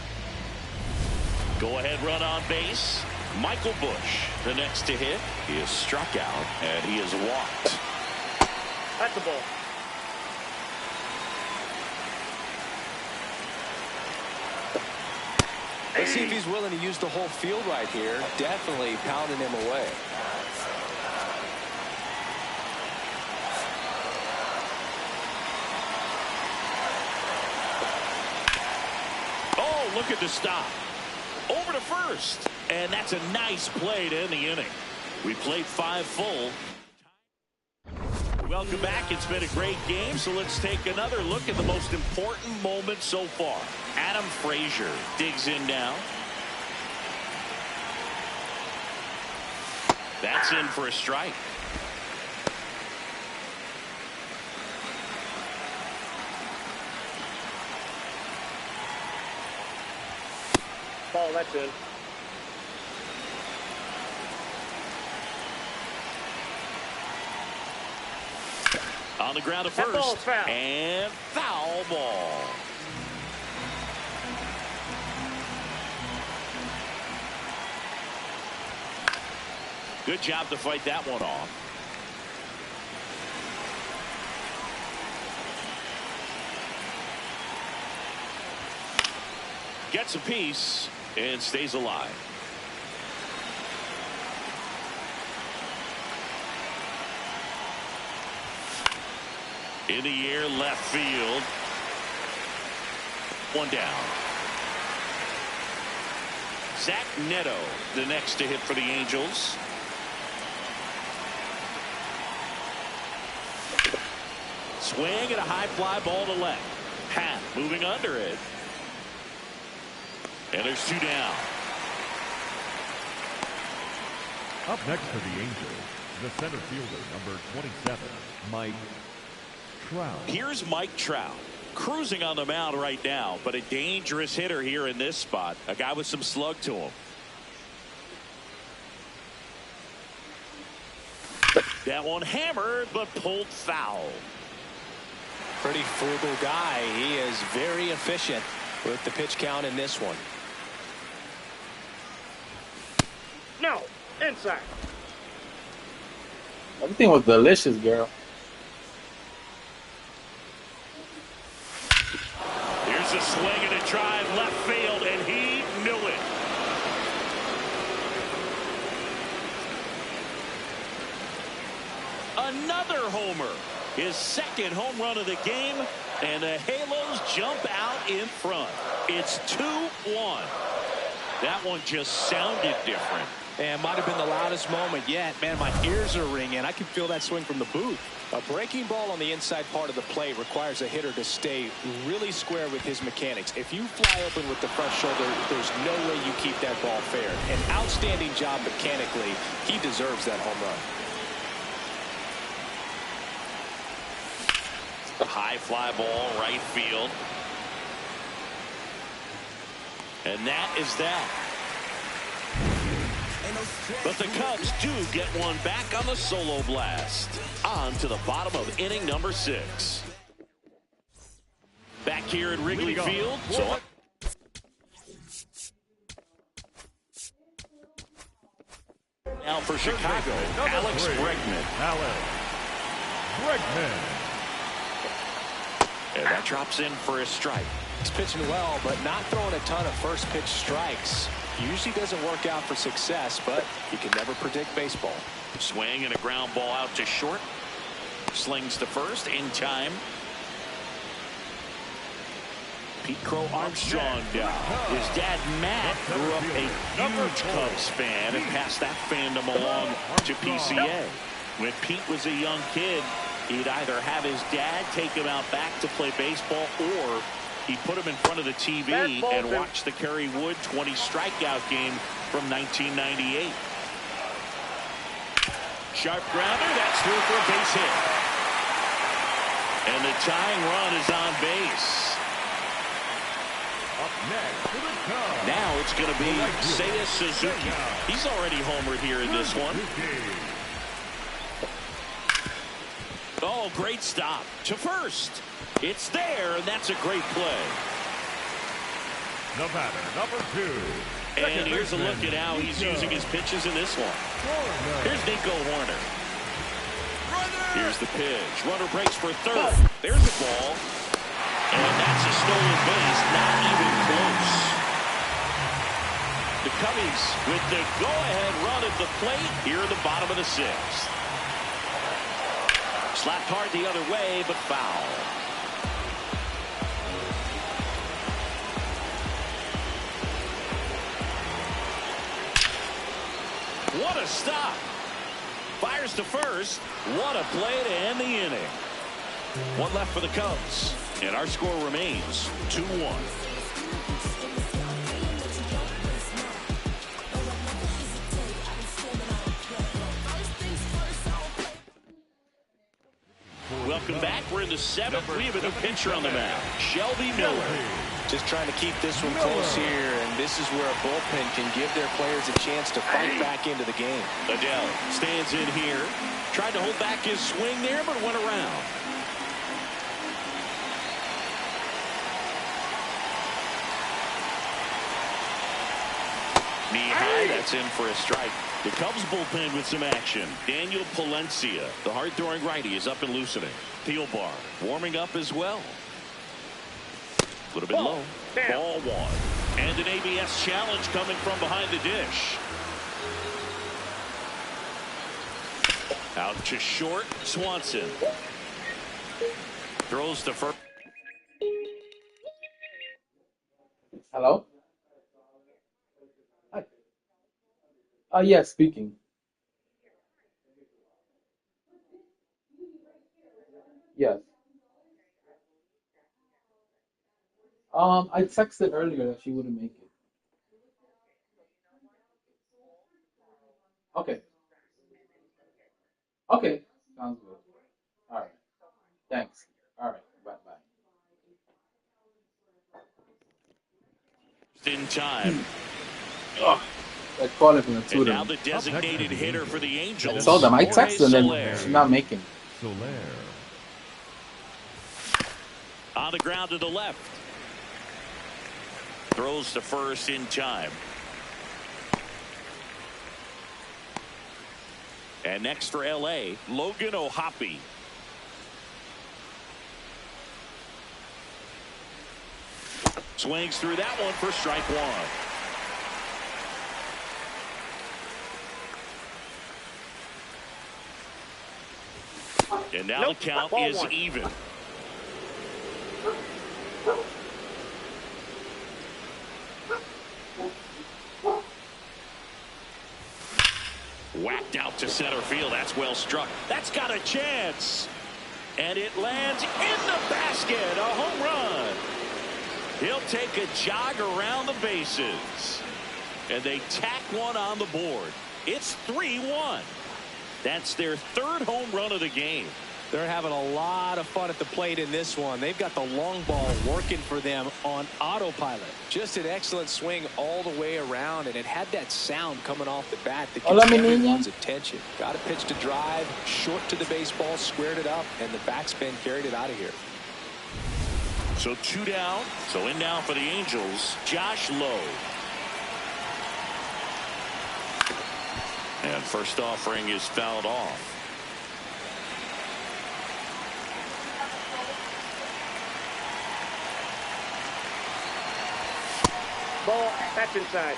Go ahead run on base. Michael Bush, the next to hit. He is struck out, and he is walked. That's the ball. Let's see if he's willing to use the whole field right here. Definitely pounding him away. Oh, look at the stop. Over to first. And that's a nice play to end the inning. We played 5 full. Welcome back. It's been a great game, so let's take another look at the most important moment so far. Adam Frazier digs in now. That's in for a strike. Ball, that's in. On the ground at That ball's first. foul. And foul ball. Good job to fight that one off. Gets a piece and stays alive. In the air, left field. One down. Zach Neto, the next to hit for the Angels. swing and a high fly ball to left. Pat moving under it. And there's 2 down. Up next for the Angels, the center fielder, number 27, Mike Trout. Here's Mike Trout. Cruising on the mound right now, but a dangerous hitter here in this spot. A guy with some slug to him. That one hammered, but pulled foul. Pretty frugal guy. He is very efficient with the pitch count in this one. No, inside. Everything was delicious, girl. Here's a swing and a drive left field, and he knew it. Another homer. His second home run of the game, and the Halos jump out in front. It's 2-1. That one just sounded different. And might have been the loudest moment yet. Man, my ears are ringing. I can feel that swing from the booth. A breaking ball on the inside part of the plate requires a hitter to stay really square with his mechanics. If you fly open with the front shoulder, there's no way you keep that ball fair. An outstanding job mechanically. He deserves that home run. The high fly ball right field. And that is that. But the Cubs do get one back on the solo blast. On to the bottom of inning number 6. Back here at Wrigley Field. So now for Chicago, Alex Bregman. Alex Bregman. And that drops in for a strike. He's pitching well, but not throwing a ton of first pitch strikes. Usually doesn't work out for success, but you can never predict baseball. Swing and a ground ball out to short. Slings to first in time. Pete Crow Armstrong down. His dad, Matt, grew up a huge Cubs fan and passed that fandom along to PCA. When Pete was a young kid, he'd either have his dad take him out back to play baseball, or he'd put him in front of the TV and watch the Kerry Wood 20 strikeout game from 1998. Sharp grounder, that's through for a base hit. And the tying run is on base. Up next for the Cubs. Now it's going to be Seiya Suzuki. He's already homered here in this one. Oh, great stop to first. It's there, and that's a great play. The batter, number 2. And here's a look at how he's using his pitches in this one. Here's Nico Warner. Here's the pitch. Runner breaks for third. There's the ball. And that's a stolen base. Not even close. The Cubbies with the go-ahead run at the plate here in the bottom of the 6th. Slapped hard the other way, but foul. What a stop. Fires to first. What a play to end the inning. One left for the Cubs. And our score remains 2-1. Welcome back. We're in the 7th. We have a new pitcher on the mound, Shelby Miller. Just trying to keep this one close here, and this is where a bullpen can give their players a chance to fight back into the game. Adele stands in here. Tried to hold back his swing there, but went around. Knee high, that's in for a strike. The Cubs bullpen with some action. Daniel Palencia, the hard-throwing righty, is up and loosening. Thielbar warming up as well. A little bit low. Ball 1. And an ABS challenge coming from behind the dish. Out to short. Swanson throws to first. Hello? Hi. Yes, speaking. Yes. I texted earlier that she wouldn't make it. Okay. Okay. Sounds good. All right. Thanks. All right. Bye bye. In time. I called it from the And tutor. now the designated hitter for the Angels. I told them I Jorge texted and then Soler. she's not making. Soler. On the ground to the left. Throws to first in time. And next for L.A., Logan O'Hoppe. Swings through that one for strike one. And now the count is even. Whacked out to center field. That's well struck. That's got a chance. And it lands in the basket. A home run. He'll take a jog around the bases. And they tack one on the board. It's 3-1. That's their third home run of the game. They're having a lot of fun at the plate in this one. They've got the long ball working for them on autopilot. Just an excellent swing all the way around, and it had that sound coming off the bat that gets everyone's attention. Got a pitch to drive, short to the baseball, squared it up, and the backspin carried it out of here. So 2 down. So in now for the Angels, Josh Lowe. And first offering is fouled off. Ball, that's inside.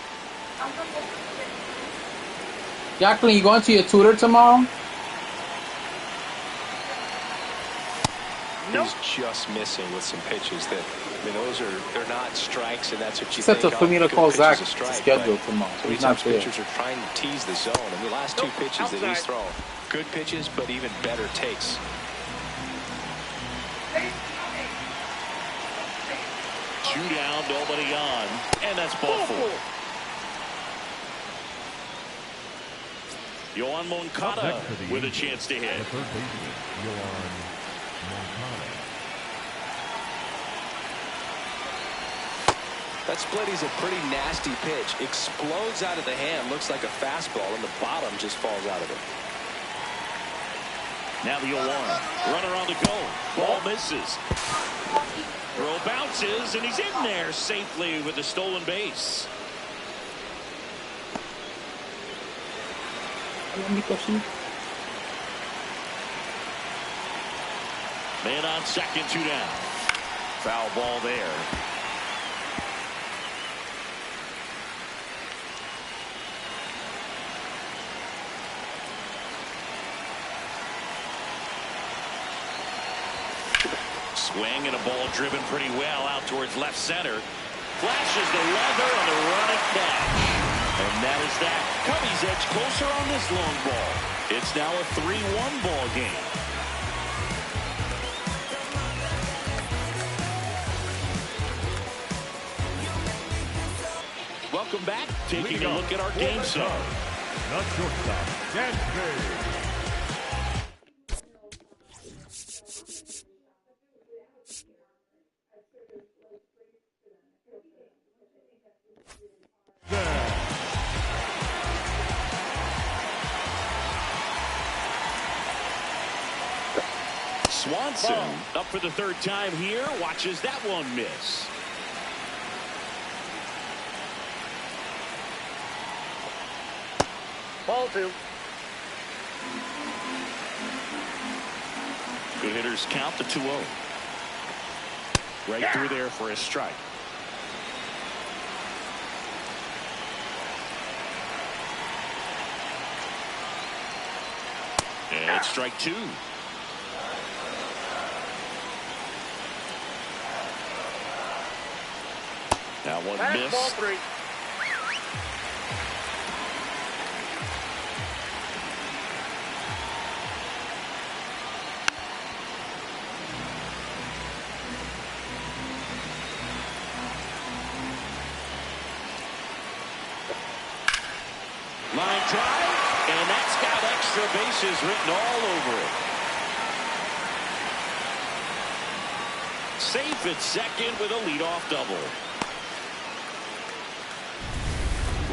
Jacqueline, you going to your tutor tomorrow? Nope. He's just missing with some pitches that, I mean, they're not strikes, and that's what you think. Except for me to call Zach to schedule but tomorrow. So he's not there. Pitchers are trying to tease the zone, and the last two pitches that he's thrown, good pitches, but even better takes. Two down, nobody on, and that's ball four. Yohan Moncada with a chance to hit. The third baseman, Yohan Moncada. That split is a pretty nasty pitch. Explodes out of the hand, looks like a fastball, and the bottom just falls out of it. Now the 0-1. Runner on the go. Ball misses. Throw bounces, and he's in there safely with the stolen base. Man on second, 2 down. Foul ball there. Swing and a ball driven pretty well out towards left center. Flashes the leather on the running catch. And that is that. Cubbies edge closer on this long ball. It's now a 3-1 ball game. Welcome back. Taking a look at our game song. Not shortstop, Dan Spade. Swanson up for the third time here. Watches that one miss. Ball 2. Good hitters count the 2-0. Right through there for a strike. And it's strike 2. That one missed. Ball 3. Line drive, and that's got extra bases written all over it. Safe at second with a leadoff double.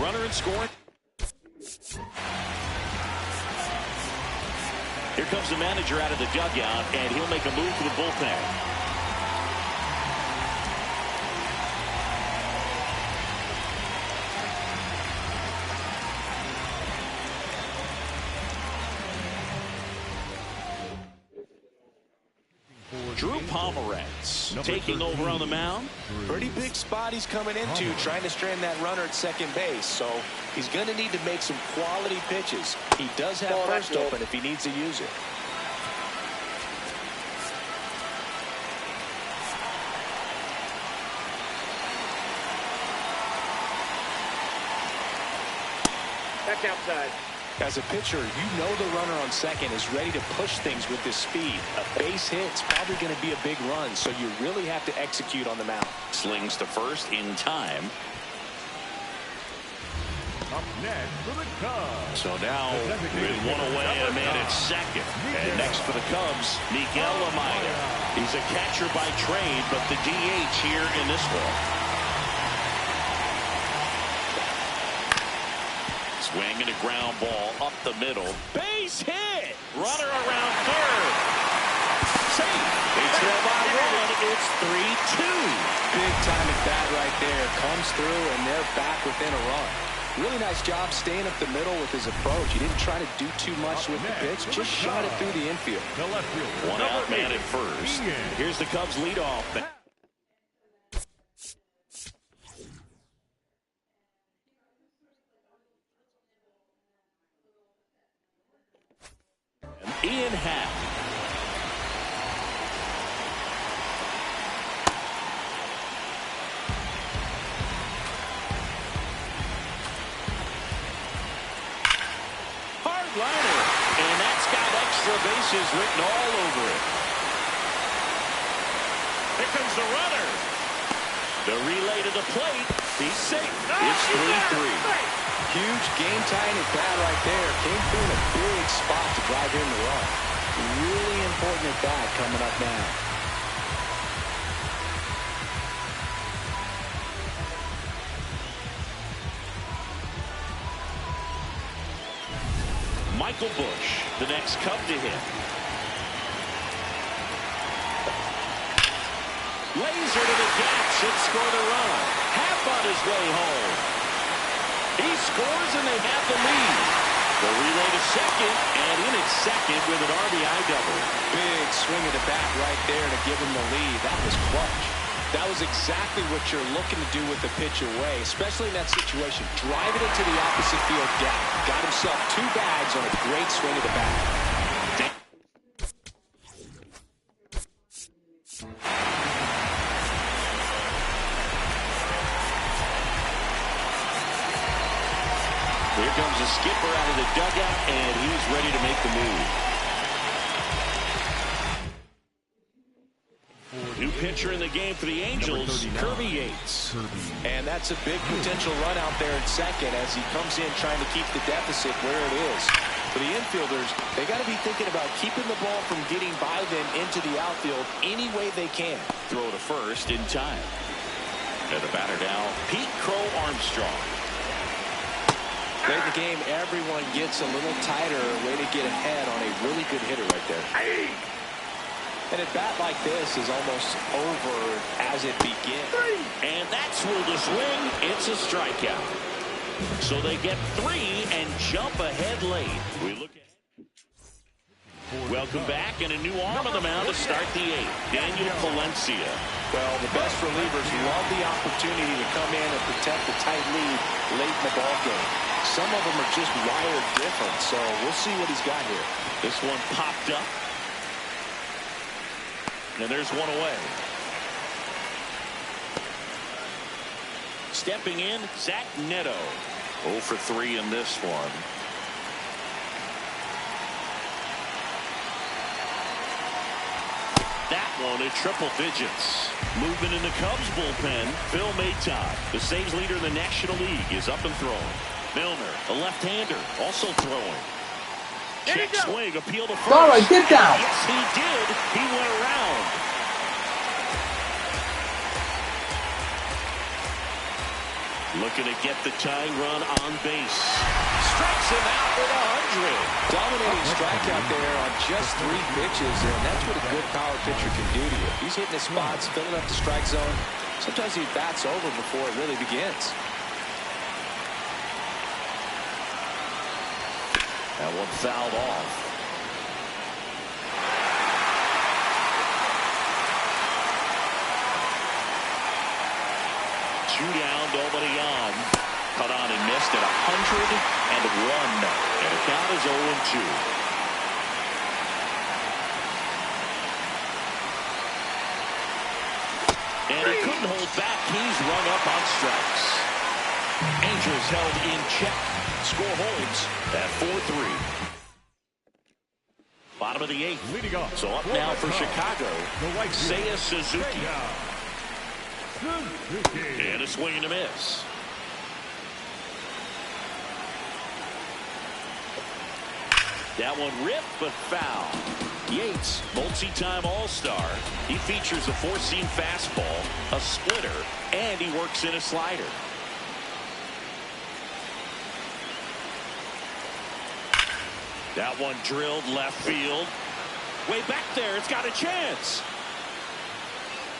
Runner in scoring. Here comes the manager out of the dugout, and he'll make a move to the bullpen. Drew Pomeranz taking over on the mound. Pretty big spot he's coming into, trying to strand that runner at second base. So he's going to need to make some quality pitches. He does have first open if he needs to use it. That's outside. As a pitcher, you know the runner on second is ready to push things with his speed. A base hit's probably going to be a big run, so you really have to execute on the mound. Slings to first in time. Up next for the Cubs. So now with one away, a man at second. And next for the Cubs, Miguel Amaya. He's a catcher by trade, but the DH here in this one. Swing and a ground ball up the middle. Base hit. Runner around third. Safe. It's a by one. It's 3-2. Big time at bat right there. Comes through, and they're back within a run. Really nice job staying up the middle with his approach. He didn't try to do too much with the pitch. Just shot it through the infield. One out man at first. Here's the Cubs leadoff. Ian Happ. Hard liner. And that's got extra bases written all over it. Here comes the runner. The relay to the plate. He's safe. It's 3-3. Huge game-tying at bat right there. Came through in a big spot to drive in the run. Really important at bat coming up now. Michael Busch, the next Cub to hit. Laser to the gap, should score the run. Half on his way home. He scores and they have the lead. The relay to second, and in at second with an RBI double. Big swing of the bat right there to give him the lead. That was clutch. That was exactly what you're looking to do with the pitch away, especially in that situation. Drive it into the opposite field gap. Got himself 2 bags on a great swing of the bat. Here comes the skipper out of the dugout, and he's ready to make the move. New pitcher in the game for the Angels, Kirby Yates. And that's a big potential run out there at second as he comes in trying to keep the deficit where it is. For the infielders, they got to be thinking about keeping the ball from getting by them into the outfield any way they can. Throw to first in time. And the batter now, Pete Crow Armstrong. Late in the game, everyone gets a little tighter, way to get ahead on a really good hitter right there. And a bat like this is almost over as it begins. And that's with the swing. It's a strikeout. So they get 3 and jump ahead late. We look at. Welcome back, and a new arm on the mound to start the 8th. Daniel Palencia. Well, the best relievers love the opportunity to come in and protect the tight lead late in the ballgame. Some of them are just wired different, so we'll see what he's got here. This one popped up. And there's one away. Stepping in, Zach Neto. 0 for 3 in this one. That one at triple digits. Movement in the Cubs bullpen. Phil Maytod, the saves leader in the National League, is up and throwing. Milner, a left-hander, also throwing. Check swing, appeal to first. All right, get down. Yes, he did. He went around. Looking to get the tying run on base. Strikes him out with 100. Dominating strikeout there on just 3 pitches, and that's what a good power pitcher can do to you. He's hitting his spots, filling up the strike zone. Sometimes he bats over before it really begins. That one fouled off. Two down, nobody on. Cut on and missed at 101. And the count is 0-2. And he couldn't hold back. He's rung up on strikes. Angels held in check. Score holds at 4-3. Bottom of the 8th. Leading off. So up now for Chicago, Seiya Suzuki. And a swing and a miss. That one ripped but foul. Yates, multi-time All-Star. He features a 4-seam fastball, a splitter, and he works in a slider. That one drilled left field. Way back there, it's got a chance.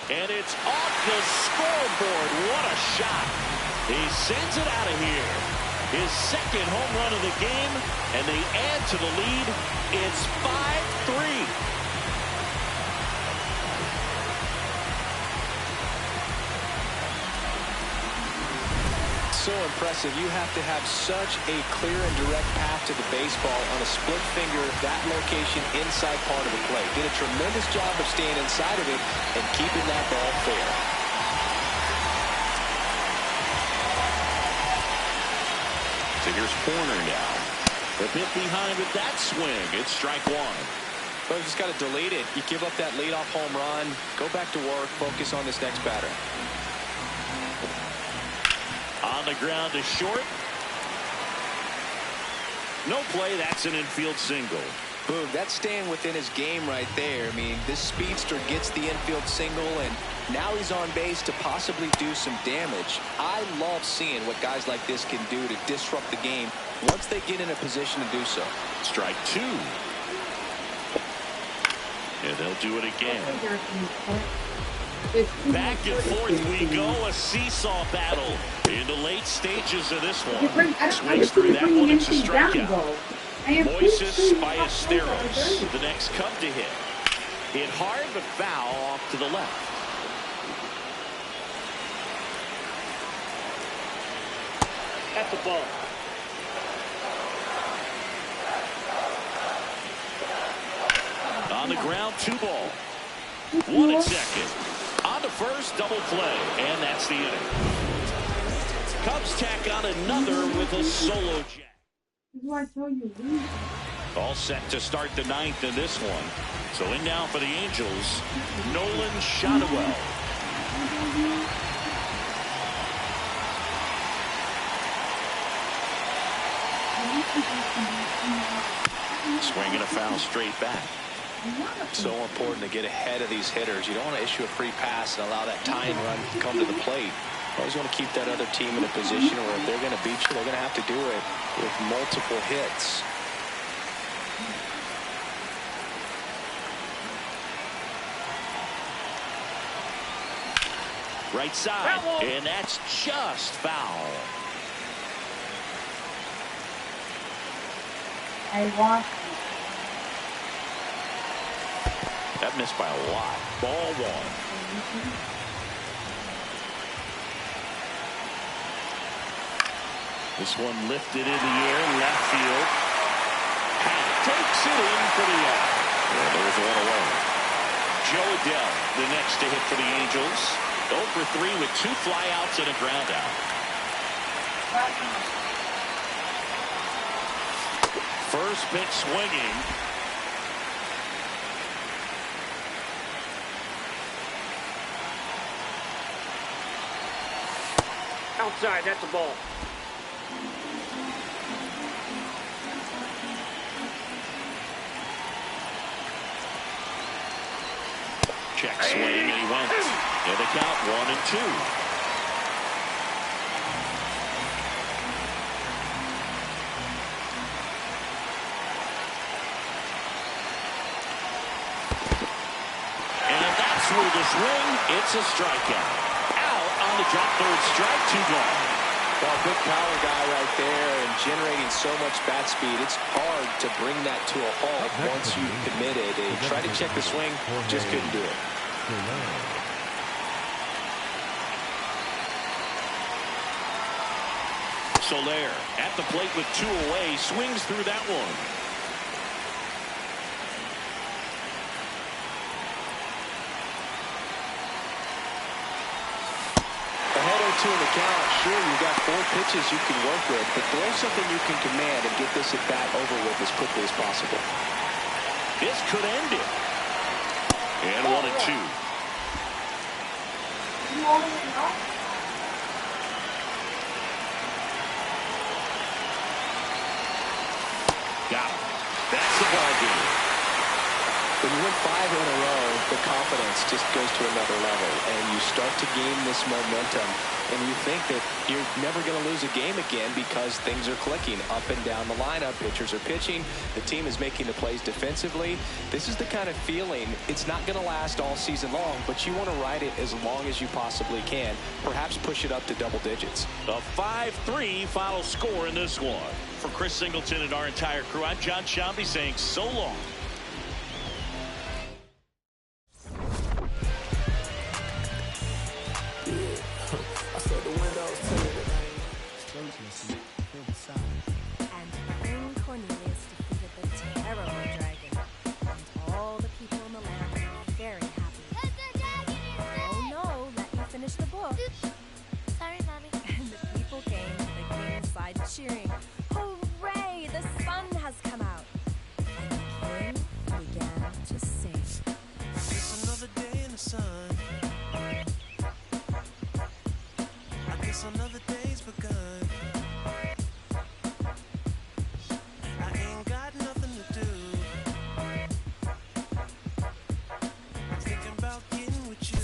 And it's off the scoreboard. What a shot. He sends it out of here. His second home run of the game, and they add to the lead. It's 5-3. So impressive. You have to have such a clear and direct path to the baseball on a split finger, that location inside part of the plate. Did a tremendous job of staying inside of it and keeping that ball fair. So here's Horner now. A bit behind with that swing. It's strike one. But you just got to delete it. You give up that leadoff home run. Go back to work. Focus on this next batter. On the ground to short. No play. That's an infield single. Boom. That's staying within his game right there. I mean, this speedster gets the infield single, and now he's on base to possibly do some damage. I love seeing what guys like this can do to disrupt the game once they get in a position to do so. Strike two. And they'll do it again. Back and forth we go. A seesaw battle in the late stages of this one. Swings through that one. It's a strikeout. Moises Ballesteros, the next Cub to hit. Hit hard but foul off to the left. That's the ball. On the ground, 2-ball. 1 at second. On to first, double play, and that's the inning. Cubs tack on another with a solo jack. All set to start the 9th in this one. So in now for the Angels, Nolan Shotwell. Swinging a foul straight back. So important to get ahead of these hitters. You don't want to issue a free pass and allow that tying run to come to the plate. You always want to keep that other team in a position where if they're going to beat you, they're going to have to do it with multiple hits. Right side, and that's just foul. I want That missed by a lot. Ball 1. This one lifted in the air, left field. Pat takes it in for the out. Yeah, there's one away. Joe Adell, the next to hit for the Angels. 0 for 3 with 2 flyouts and a ground out. First pitch swinging. outside. That's a ball. Check swing, and he went. And the count 1-2. And that's through the swing. It's a strikeout. Out on the drop, third strike, 2 gone. Well, big power guy right there and generating so much bat speed. It's hard to bring that to a halt once you've committed. He tried to check the swing, just couldn't do it. Soler at the plate with 2 away, swings through that one. Ahead 0-2 in the count. Sure, you've got 4 pitches you can work with, but throw something you can command and get this at bat over with as quickly as possible. This could end it. And 1-2. Got him. That's the ball game. When you win 5 in a row, the confidence just goes to another level, and you start to gain this momentum, and you think that you're never going to lose a game again because things are clicking up and down the lineup. Pitchers are pitching. The team is making the plays defensively. This is the kind of feeling, it's not going to last all season long, but you want to ride it as long as you possibly can. Perhaps push it up to double digits. A 5-3 final score in this one. For Chris Singleton and our entire crew, I'm John Shambi saying so long. Cheering. Hooray! The sun has come out. And the king began to sing. Just another day in the sun. I guess another day's begun. I ain't got nothing to do. I'm thinking about getting with you.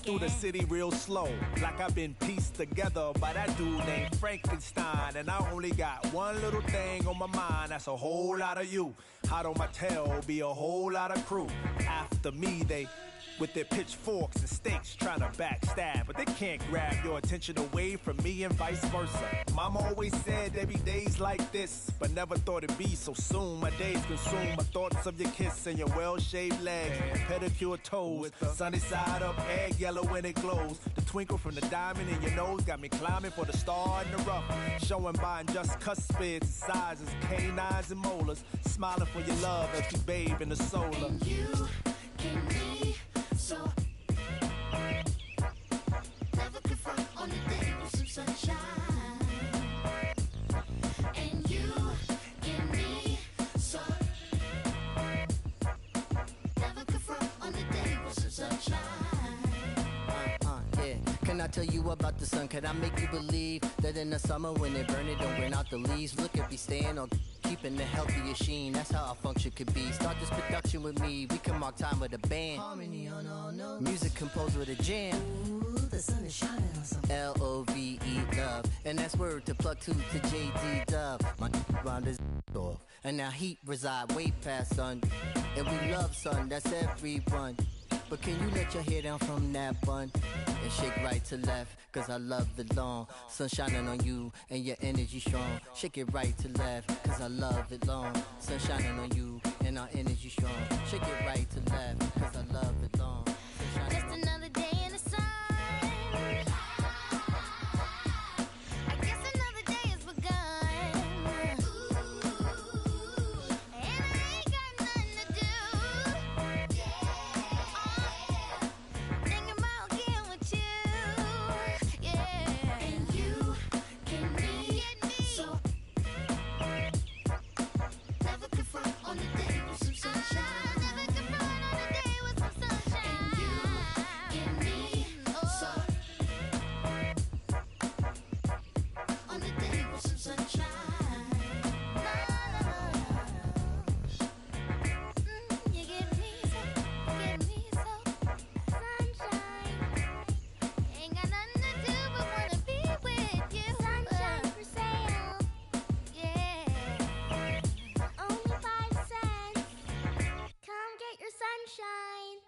Through the city real slow, like I've been pieced together by that dude named Frankenstein. And I only got one little thing on my mind, that's a whole lot of you. Hot on my tail, be a whole lot of crew. After me, they with their pitchforks and stakes trying to backstab, but they can't grab your attention away from me and vice versa. Mama always said there'd be days like this, but never thought it'd be so soon. My days consume my thoughts of your kiss and your well-shaved legs and pedicure toes. Sunny side up, egg yellow when it glows. The twinkle from the diamond in your nose got me climbing for the star in the rough, showing by just cuspids and sizes, canines and molars, smiling for your love as you bathe in the solar. And you can be so never confront on the day with some sunshine. And you can be so never confront on the day with some sunshine. Yeah. Can I tell you about the sun? Can I make you believe that in the summer when they burn it, don't burn out the leaves? Look at me staying on keeping the healthiest sheen. That's how our function could be. Start this production with me. We can mark time with a band. Harmony on all notes. Music composed with a jam. Ooh, the sun is shining on something. Love. And that's word to plug to JD Dub. My round is Halotv. And now heat reside way past sun. And we love sun, that's everyone. But can you let your hair down from that bun and shake right to left? Cause I love the long sun shining on you and your energy strong. Shake it right to left, cause I love it long. Sun shining on you and our energy strong. Shake it right to left, cause I love it long. Just another day in the sun. I guess another day has begun. And I ain't got nothing to do. Thinking about getting with you. Yeah. And you get me so. Never confront on the day with some sunshine. Never confront on the day with some sunshine. And you get me so. On the day with some sunshine. You get me so. Sunshine. Ain't got nothing to do but wanna be with you. Sunshine for sale. Yeah. Only 5 cents. Come get your sunshine.